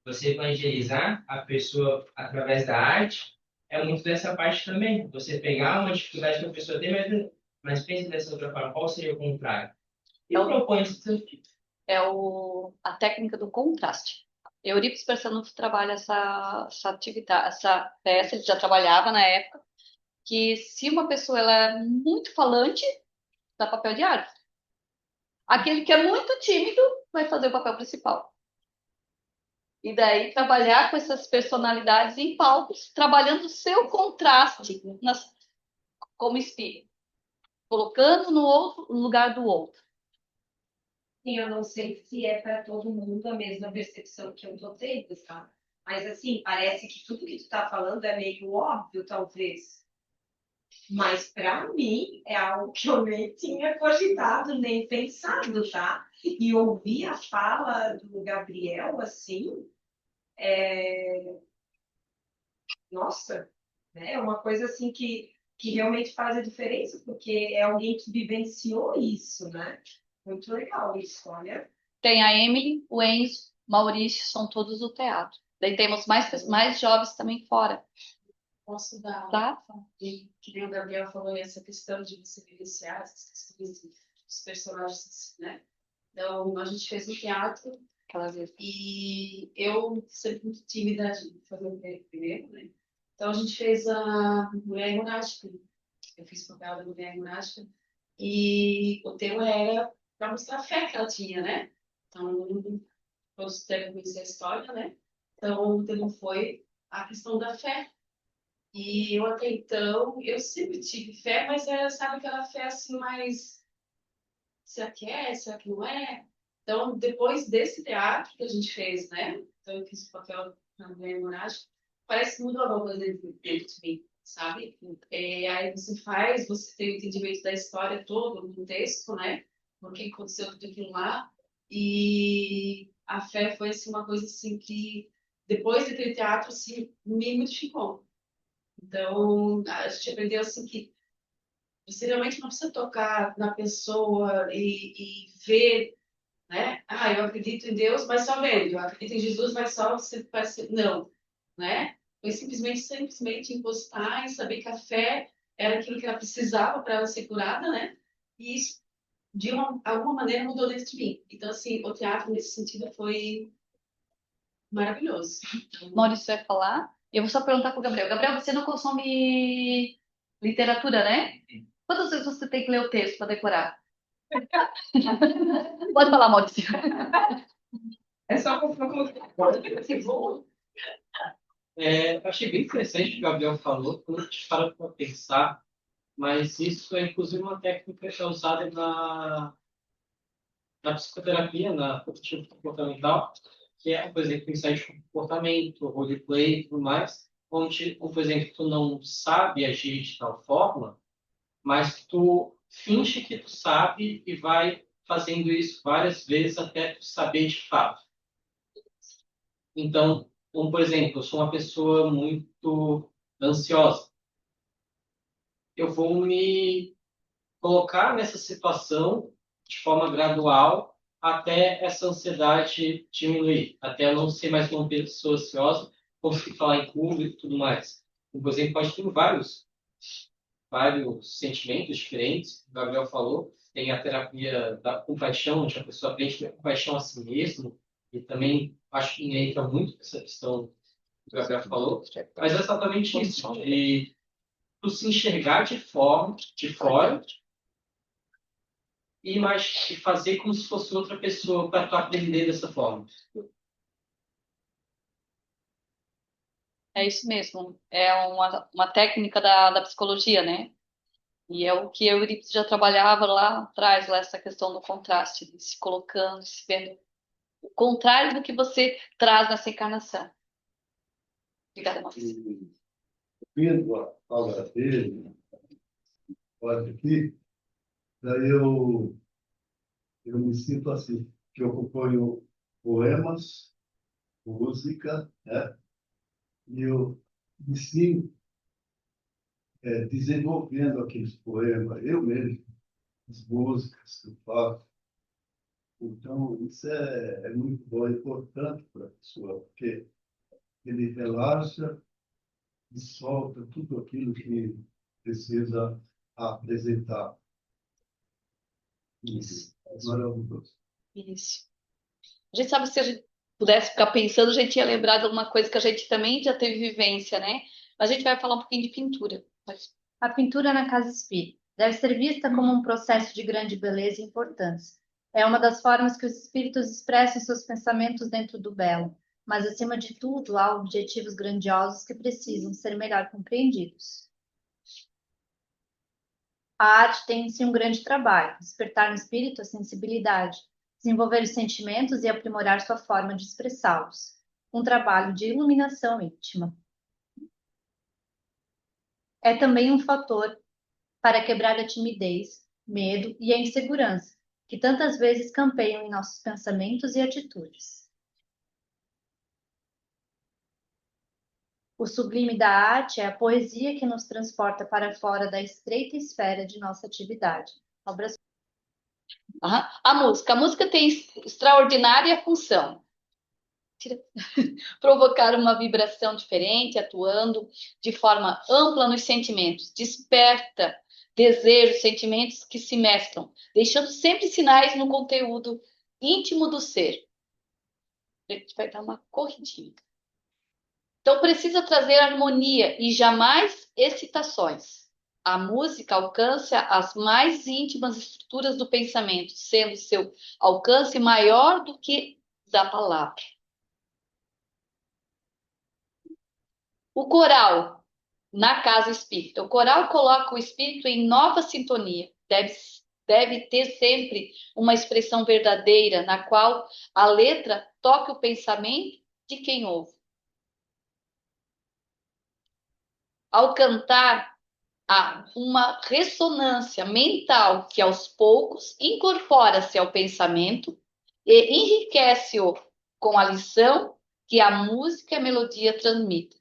você evangelizar a pessoa através da arte, é muito dessa parte também. Você pegar uma dificuldade que a pessoa tem, mas pense dessa outra forma, qual seria o contrário? E eu proponho esse desafio. é a técnica do contraste. Euripides Barçanufo trabalha essa atividade, essa peça, ele já trabalhava na época, que se uma pessoa ela é muito falante, dá papel de árvore. Aquele que é muito tímido vai fazer o papel principal. E daí trabalhar com essas personalidades em palcos, trabalhando o seu contraste como espírito, colocando no lugar do outro. Sim, eu não sei se é para todo mundo a mesma percepção que eu tô tendo, tá? Mas assim, parece que tudo que tu tá falando é meio óbvio, talvez. Mas para mim é algo que eu nem tinha cogitado, nem pensado, tá? E ouvir a fala do Gabriel assim, nossa, né? É uma coisa assim que realmente faz a diferença, porque é alguém que vivenciou isso, né? Muito legal isso, olha. Tem a Emily, o Enzo, Maurício, são todos do teatro. Daí temos mais jovens também fora, Posso dar, tá? que nem o Gabriel falou, essa questão de você vivenciar essas questões dos personagens, né? Então, a gente fez um teatro Aquela vez. e eu sempre muito tímida de fazer o primeiro, né? Então, a gente fez a Mulher Monástica. Eu fiz o papel da Mulher Monástica e o tema era para mostrar a fé que ela tinha, né? Então, todos devem conhecer a história, né? Então, o tema foi a questão da fé. E eu até então, eu sempre tive fé, mas era, sabe, aquela fé assim mais, será que é, será que não é? Então, depois desse teatro que a gente fez, né? Então, eu fiz o papel na Mulher Monástica, parece que mudou alguma coisa dentro de mim, sabe? Aí você faz, você tem o entendimento da história toda, do contexto, né? Por que aconteceu tudo aquilo lá. E a fé foi assim, uma coisa assim que, depois daquele teatro, assim, me modificou. Então, a gente aprendeu assim que você realmente não precisa tocar na pessoa e ver, né? Ah, eu acredito em Deus, mas só vendo. Eu acredito em Jesus, mas só você vai ser... Não, né? Foi simplesmente encostar e saber que a fé era aquilo que ela precisava para ela ser curada, né? E isso, de alguma maneira, mudou dentro de mim. Então, assim, o teatro, nesse sentido, foi maravilhoso. Maurício vai falar. Eu vou só perguntar pro Gabriel. Gabriel, você não consome literatura, né? Quantas vezes você tem que ler o texto para decorar? Pode falar, Maurício. É só com Eu achei bem interessante o que o Gabriel falou, quando a gente para para pensar, mas isso é inclusive uma técnica que é usada na psicoterapia, na cognitivo comportamental, que é, por exemplo, insight de comportamento, roleplay e tudo mais, onde, por exemplo, tu não sabe agir de tal forma, mas tu finge que tu sabe e vai fazendo isso várias vezes até tu saber de fato. Então, como, por exemplo, eu sou uma pessoa muito ansiosa. Eu vou me colocar nessa situação de forma gradual até essa ansiedade diminuir, até eu não ser mais uma pessoa ansiosa, conseguir falar em público e tudo mais. Por exemplo, pode ter vários sentimentos diferentes, o Gabriel falou, tem a terapia da compaixão, onde a pessoa aprende a ter compaixão a si mesmo, e também acho que entra muito essa questão que o Gabriel falou, mas é exatamente isso, de tu se enxergar de fora, e fazer como se fosse outra pessoa para tu aprender dessa forma. É isso mesmo. É uma técnica da psicologia, né? E é o que eu e o Euripides já trabalhava lá atrás, lá essa questão do contraste, de se colocando, se vendo o contrário do que você traz nessa encarnação. Obrigada, Maurício. Ouvindo a fala dele, pode aqui, daí eu me sinto assim, que eu componho poemas, música, né? E eu me sinto desenvolvendo aqueles poemas, eu mesmo, as músicas que eu faço. Então, isso é muito bom, é importante para a pessoa, porque ele relaxa e solta tudo aquilo que precisa apresentar. Isso. É maravilhoso. Isso. A gente sabe, se a gente pudesse ficar pensando, a gente ia lembrar de alguma coisa que a gente também já teve vivência, né? Mas a gente vai falar um pouquinho de pintura. A pintura na casa espírita deve ser vista como um processo de grande beleza e importância. É uma das formas que os espíritos expressam seus pensamentos dentro do belo, mas acima de tudo há objetivos grandiosos que precisam ser melhor compreendidos. A arte tem em si um grande trabalho: despertar no espírito a sensibilidade, desenvolver os sentimentos e aprimorar sua forma de expressá-los. Um trabalho de iluminação íntima. É também um fator para quebrar a timidez, medo e a insegurança, que tantas vezes campeiam em nossos pensamentos e atitudes. O sublime da arte é a poesia que nos transporta para fora da estreita esfera de nossa atividade. Obras... A música. A música tem extraordinária função. Provocar uma vibração diferente, atuando de forma ampla nos sentimentos. Desperta desejos, sentimentos que se mesclam, deixando sempre sinais no conteúdo íntimo do ser. A gente vai dar uma corridinha. Então, precisa trazer harmonia e jamais excitações. A música alcança as mais íntimas estruturas do pensamento, sendo seu alcance maior do que da palavra. O coral na casa espírita. O coral coloca o espírito em nova sintonia. Deve ter sempre uma expressão verdadeira, na qual a letra toque o pensamento de quem ouve. Ao cantar, há uma ressonância mental que aos poucos incorpora-se ao pensamento e enriquece-o com a lição que a música e a melodia transmitem.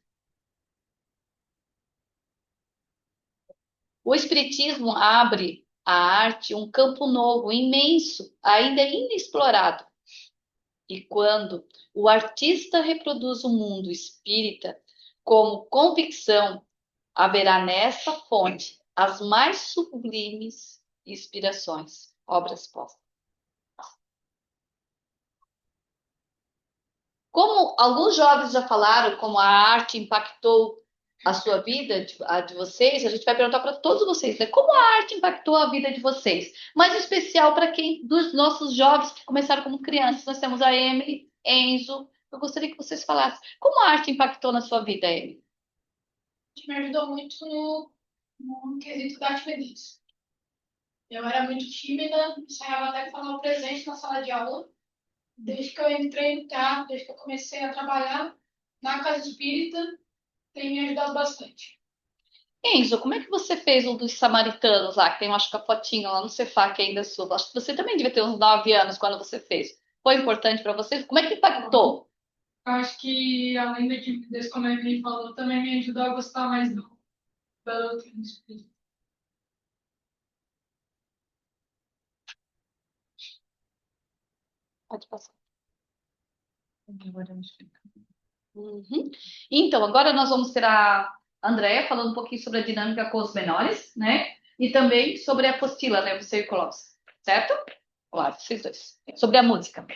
O Espiritismo abre à arte um campo novo, imenso, ainda inexplorado. E quando o artista reproduz o mundo espírita como convicção, haverá nessa fonte as mais sublimes inspirações, obras póstumas. Como alguns jovens já falaram, como a arte impactou a sua vida, a de vocês, a gente vai perguntar para todos vocês, né? Como a arte impactou a vida de vocês? Mas em especial para quem, dos nossos jovens que começaram como crianças, nós temos a Emily, Enzo. Eu gostaria que vocês falassem. Como a arte impactou na sua vida, Emily? Me ajudou muito no quesito da timidez. Eu era muito tímida, ensaiava até falar presente na sala de aula. Desde que eu entrei no teatro, desde que eu comecei a trabalhar na casa espírita, tem me ajudado bastante. Enzo, como é que você fez um dos samaritanos lá, que tem, acho que a fotinho lá no Cefá, que ainda é sua? Acho que você também devia ter uns 9 anos quando você fez. Foi importante para você? Como é que impactou? Eu acho que, além da timidez, como a Emily falou, também me ajudou a gostar mais da doutrina espírita. Pode passar. Uhum. Então, agora nós vamos ter a Andrea falando um pouquinho sobre a dinâmica com os menores, né? E também sobre a apostila, né? Você e o Colossus, certo? Claro, vocês dois. Sobre a música.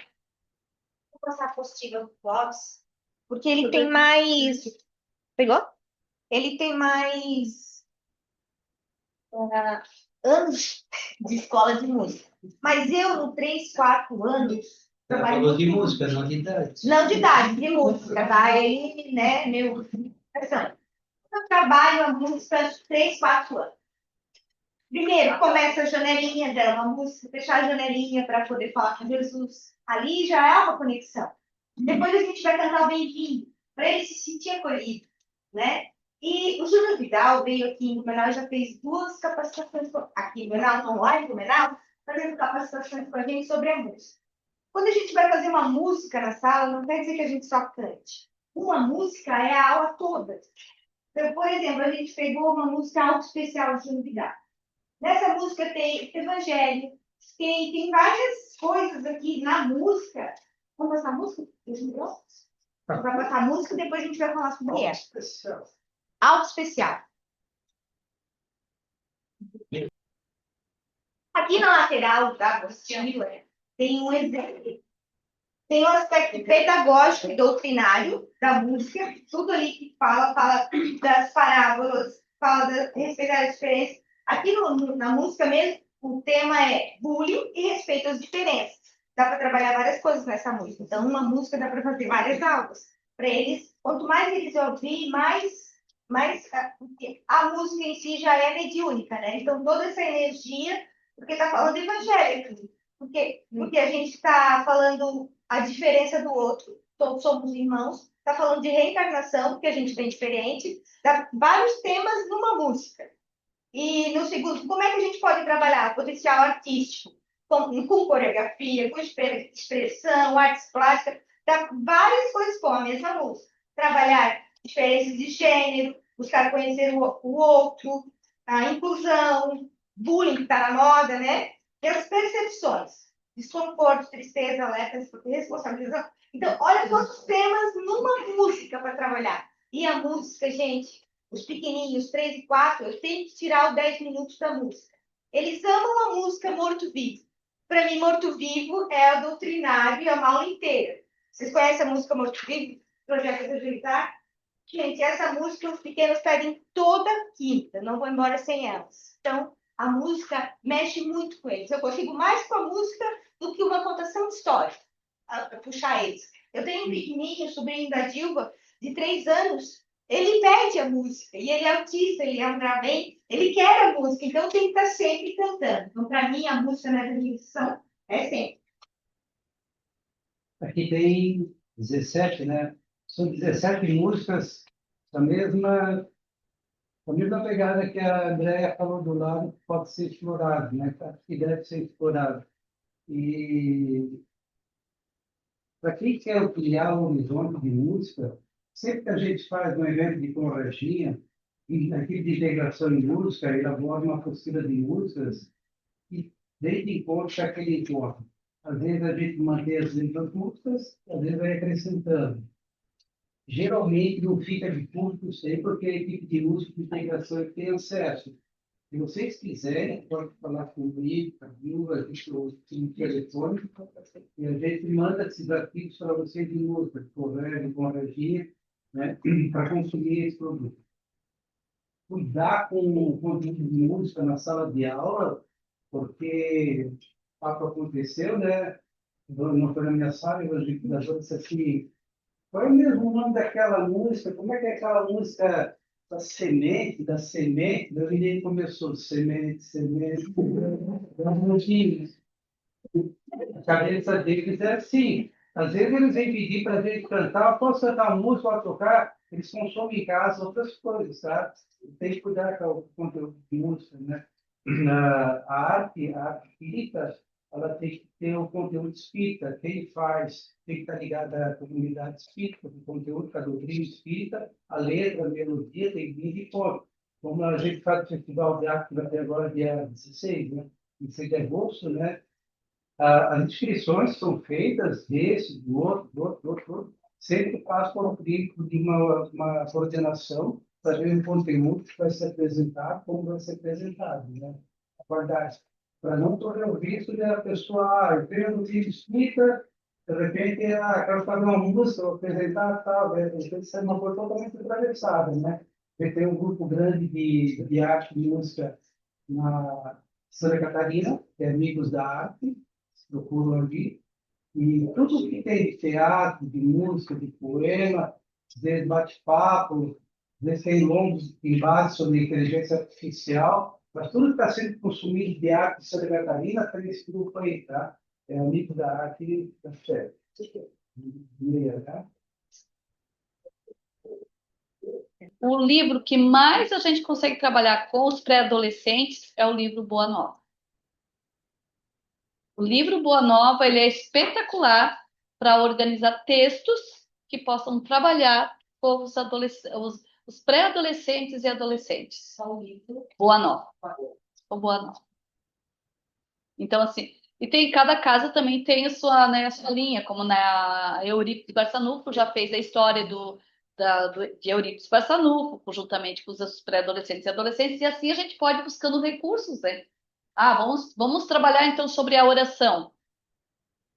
Vou passar a apostila pro Clóvis, porque ele tem mais. Pegou? Ele tem mais anos de escola de música. Mas eu, no 3, 4 anos, Ela trabalho falou de muito. música, não de idade. Não de idade, de música, tá? Aí, né, meu. Assim, eu trabalho a música há 3, 4 anos. Primeiro, começa a janelinha dela, uma música, fechar a janelinha para poder falar com Jesus. Ali já é uma conexão. Depois a gente vai cantar o Bem-vindo, para ele se sentir acolhido, né? E o Júnior Vidal veio aqui em Blumenau e já fez 2 capacitações aqui em Blumenau, online em Blumenau, fazendo capacitações com a gente sobre a música. Quando a gente vai fazer uma música na sala, não quer dizer que a gente só cante. Uma música é a aula toda. Então, por exemplo, a gente pegou uma música auto especial de Júnior Vidal. Nessa música tem evangelho, tem várias coisas aqui na música. Vamos passar a música? Vai passar a música e depois a gente vai falar sobre ela. Auto especial. Aqui na lateral da apostila tem um exemplo. tem um aspecto pedagógico e doutrinário da música, tudo ali que fala das parábolas, fala da respeitar as diferenças. Aqui na música mesmo, o tema é bullying e respeito às diferenças. Dá para trabalhar várias coisas nessa música. Então, uma música dá para fazer várias aulas. Para eles, quanto mais eles ouvirem, mais a música em si já é mediúnica, né? Então, toda essa energia, porque está falando evangélico, porque a gente está falando a diferença do outro, todos somos irmãos, está falando de reencarnação, porque a gente vem diferente, dá vários temas numa música. E no segundo, como é que a gente pode trabalhar o potencial artístico? Com coreografia, com expressão, artes plásticas, dá várias coisas com a mesma música. Trabalhar diferenças de gênero, buscar conhecer o outro, a inclusão, bullying, que está na moda, né? E as percepções, desconforto, tristeza, alerta, responsabilização. Então, olha quantos temas numa música para trabalhar. E a música, gente, os pequenininhos, 3 e 4, eu tenho que tirar os 10 minutos da música. Eles amam a música Morto-Vivo. Para mim, Morto-Vivo é a doutrinário e a aula inteira. Vocês conhecem a música Morto-Vivo? Projeto Evangelicar? Gente, essa música os pequenos pedem toda quinta, não vou embora sem elas. Então, a música mexe muito com eles. Eu consigo mais com a música do que uma contação de história, puxar eles. Eu tenho um pequenininho, sobrinho da Dilva, de 3 anos, ele pede a música, e ele é autista, ele é um Draven, ele quer a música, então tem que estar sempre cantando. Então, para mim, a música na religião é sempre. Aqui tem 17, né? São 17 músicas da mesma pegada que a Andréia falou do lado, que pode ser explorado, né? Que deve ser explorado. E para quem quer ampliar o horizonte de música, sempre que a gente faz um evento de converginha, aqui de integração em música, elabora uma postura de músicas e desde encontro aquele encontro. Às vezes a gente mantém as mesmas músicas, às vezes vai acrescentando. Geralmente não fica de público sempre, porque a equipe de música de integração é que tem acesso. Se vocês quiserem, pode falar comigo, com a Vilma, a gente tem um telefone, e a gente manda esses artigos para vocês de música, correio, com energia, né, para consumir esse produto. Cuidar com o conteúdo de música na sala de aula, porque o fato aconteceu, né? Não foi na minha sala, eu disse assim, qual é mesmo o nome daquela música? Como é que é aquela música da semente? O menino começou, semente. A cabeça deles é assim. Às vezes eles vêm pedir para a gente cantar, posso cantar música, posso tocar, eles consomem em casa outras coisas, tá? Tem que cuidar com o conteúdo de música, né? A arte espírita, ela tem que ter o conteúdo espírita. Quem faz tem que estar ligado à comunidade espírita, o conteúdo da doutrina espírita, a letra, a melodia tem que vir de fora. Como a gente faz o Festival de Arte que vai ter agora dia 16, né? 16 de agosto, né? As inscrições são feitas desse, do outro, sempre passa por um crivo de uma coordenação para ver o conteúdo que vai ser apresentado, como vai ser apresentado, né? A qualidade. Para não correr o risco de a pessoa, eu tenho um livro escrita, de repente, quero fazer uma música, vou apresentar, tal, isso é uma coisa totalmente atravessada, né? Porque tem um grupo grande de arte e música na Santa Catarina, que é Amigos da Arte, procuram ali, e tudo que tem de teatro, de música, de poema, de bate-papo, tem longos embates sobre inteligência artificial, mas tudo que está sendo consumido de arte de Santa Catarina está nesse grupo aí, tá? É Amigo da Arte da Fé. Tá? O livro que mais a gente consegue trabalhar com os pré-adolescentes é o livro Boa Nova. O livro Boa Nova, ele é espetacular para organizar textos que possam trabalhar com os pré-adolescentes e adolescentes. Boa Nova. O Boa Nova. Então, assim, e tem, cada casa também tem a sua, né, a sua linha, como na Eurípides Barçanufo já fez a história de Eurípides Barçanufo, juntamente com os pré-adolescentes e adolescentes, e assim a gente pode ir buscando recursos, né? Vamos trabalhar então sobre a oração.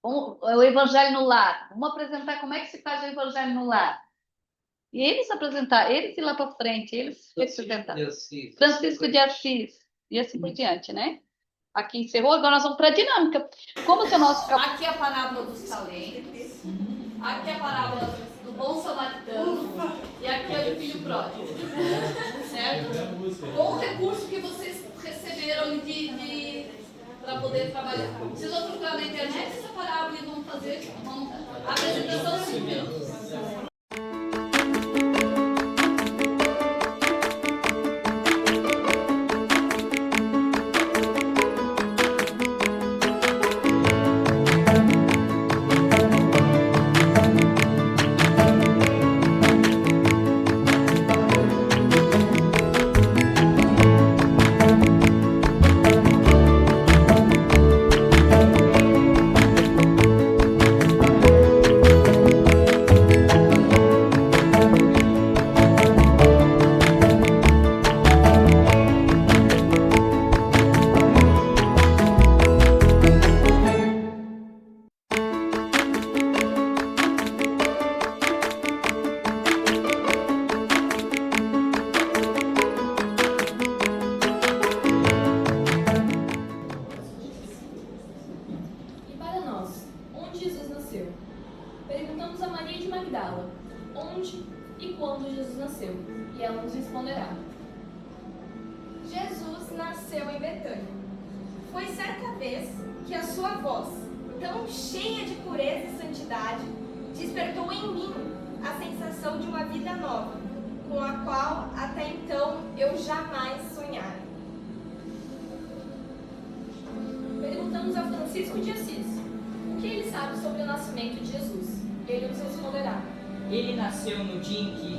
o evangelho no lar. Vamos apresentar como é que se faz o evangelho no lar. E eles apresentar, eles ir lá para frente, eles representar. Francisco de Assis, e assim por diante, né? Aqui encerrou, agora nós vamos para a dinâmica. Como que o nosso... Aqui é a parábola dos talentos, aqui é a parábola do bom samaritano, e aqui é do filho pródigo. Certo? Com o recurso que vocês receberam para poder trabalhar. Vocês vão procurar na internet essa parábola e vão fazer a apresentação civil. Perguntamos a Maria de Magdala, onde e quando Jesus nasceu, e ela nos responderá. Jesus nasceu em Betânia. Foi certa vez que a sua voz, tão cheia de pureza e santidade, despertou em mim a sensação de uma vida nova, com a qual até então eu jamais sonhara. Perguntamos a Francisco de Assis, o que ele sabe sobre o nascimento de Jesus. Ele nos responderá. Ele nasceu no dia em que,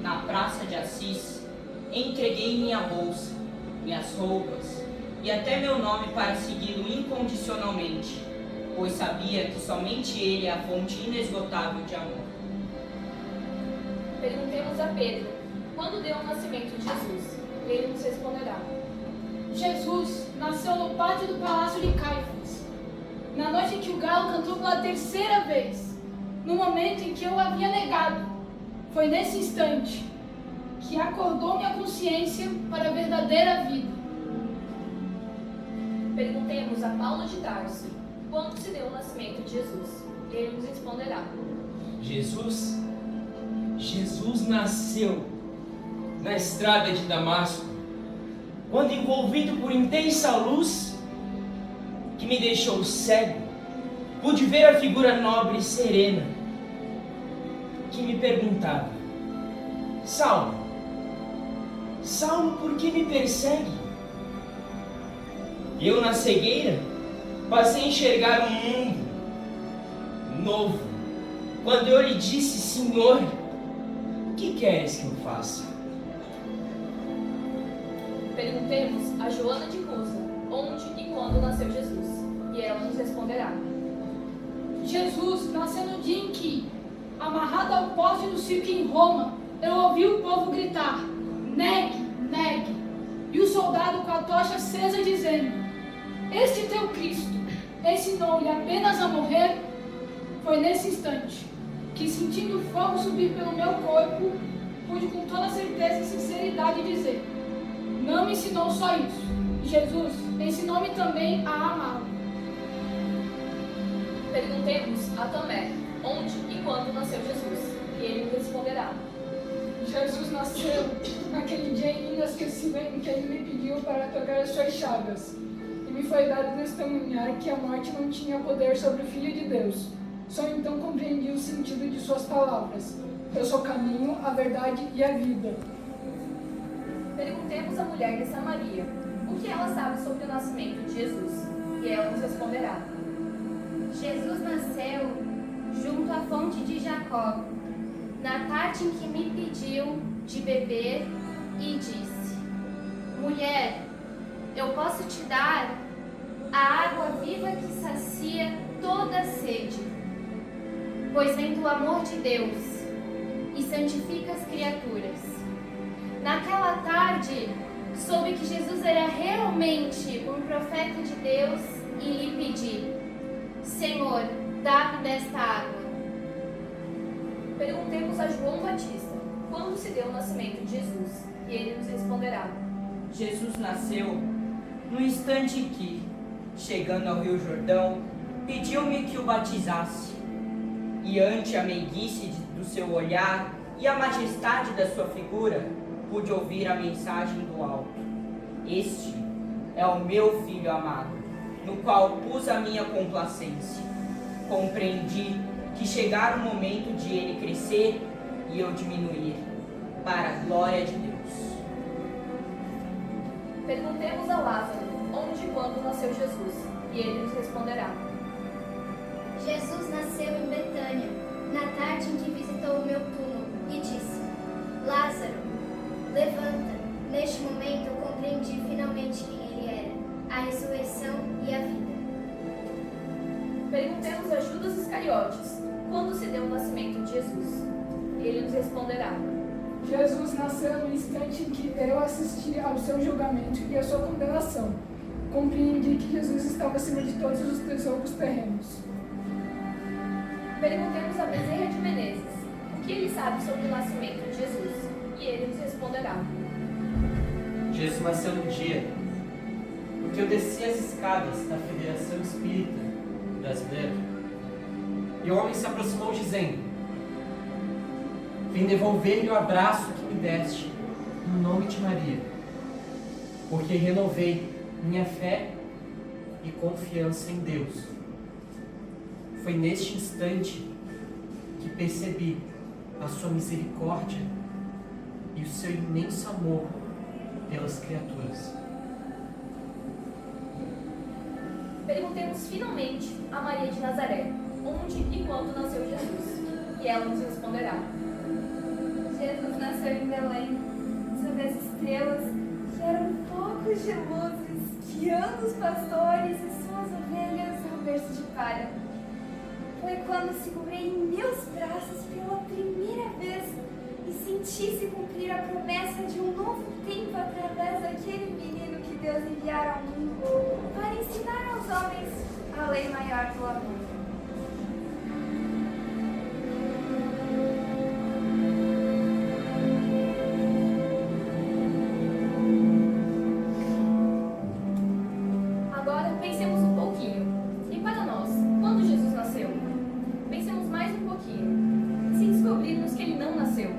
na praça de Assis, entreguei minha bolsa, minhas roupas e até meu nome para segui-lo incondicionalmente, pois sabia que somente ele é a fonte inesgotável de amor. Perguntemos a Pedro, quando deu o nascimento de Jesus? Ele nos responderá. Jesus nasceu no pátio do palácio de Caifás, na noite em que o galo cantou pela terceira vez, no momento em que eu havia negado. Foi nesse instante que acordou minha consciência para a verdadeira vida. Perguntemos a Paulo de Tarso, quando se deu o nascimento de Jesus? Ele nos responderá. Jesus nasceu na estrada de Damasco, quando envolvido por intensa luz que me deixou cego, pude ver a figura nobre e serena que me perguntava: Saulo, por que me persegue? Eu, na cegueira, passei a enxergar um mundo novo, quando eu lhe disse: Senhor, o que queres que eu faça? Perguntemos a Joana de Cusa, onde e quando nasceu Jesus, e ela nos responderá. Jesus nasceu no dia em que, amarrado ao poste do circo em Roma, eu ouvi o povo gritar: negue, negue, e o soldado com a tocha acesa dizendo: este teu Cristo ensinou-lhe apenas a morrer. Foi nesse instante que, sentindo o fogo subir pelo meu corpo, pude com toda certeza e sinceridade dizer: não me ensinou só isso, Jesus ensinou-me também a amá-lo. Perguntemos a Tomé, onde e quando nasceu Jesus, e ele nos responderá. Jesus nasceu naquele dia inesquecível em que ele me pediu para tocar as suas chagas, e me foi dado testemunhar que a morte não tinha poder sobre o Filho de Deus. Só então compreendi o sentido de suas palavras: eu sou o caminho, a verdade e a vida. Perguntemos à mulher de Samaria, o que ela sabe sobre o nascimento de Jesus, e ela nos responderá. Jesus nasceu junto à fonte de Jacó, na tarde em que me pediu de beber e disse: mulher, eu posso te dar a água viva que sacia toda a sede, pois vem do amor de Deus e santifica as criaturas. Naquela tarde, soube que Jesus era realmente um profeta de Deus e lhe pedi: Senhor, dá-me desta água. Perguntemos a João Batista, quando se deu o nascimento de Jesus? E ele nos responderá. Jesus nasceu no instante em que, chegando ao Rio Jordão, pediu-me que o batizasse. E ante a meiguice do seu olhar e a majestade da sua figura, pude ouvir a mensagem do alto. Este é o meu Filho amado, no qual pus a minha complacência. Compreendi que chegara o momento de ele crescer e eu diminuir, para a glória de Deus. Perguntemos a Lázaro, onde e quando nasceu Jesus? E ele nos responderá. Jesus nasceu em Betânia, na tarde em que visitou o meu túmulo, e disse: Lázaro, levanta. Neste momento eu compreendi finalmente quem ele era, a ressurreição e a vida. Perguntemos a Judas Iscariotes, quando se deu o nascimento de Jesus? Ele nos responderá. Jesus nasceu no instante em que eu assisti ao seu julgamento e à sua condenação. Compreendi que Jesus estava acima de todos os tesouros terrenos. Perguntemos a Bezerra de Menezes, o que ele sabe sobre o nascimento de Jesus? E ele nos responderá. Jesus nasceu no dia em que eu desci as escadas da Federação Espírita Brasileira e o homem se aproximou dizendo: vim devolver-lhe o abraço que me deste no nome de Maria, porque renovei minha fé e confiança em Deus. Foi neste instante que percebi a sua misericórdia e o seu imenso amor pelas criaturas. Perguntemos finalmente a Maria de Nazaré, onde e quando nasceu Jesus? E ela nos responderá. Jesus nasceu em Belém, sob as estrelas, que eram focos de luzes, guiando os pastores e suas ovelhas ao berço de palha. Foi quando segurei em meus braços pela primeira vez e senti se cumprir a promessa de um novo tempo através daquele menino que Deus enviara ao mundo para ensinar aos homens a lei maior do amor. Agora pensemos um pouquinho. E para nós, quando Jesus nasceu? Pensemos mais um pouquinho. Se descobrirmos que ele não nasceu,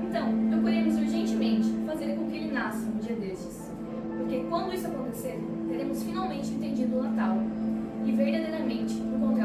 então procuremos urgentemente fazer com que ele nasça um dia destes. Porque quando isso acontecer, teremos finalmente entendido o Natal e verdadeiramente encontrado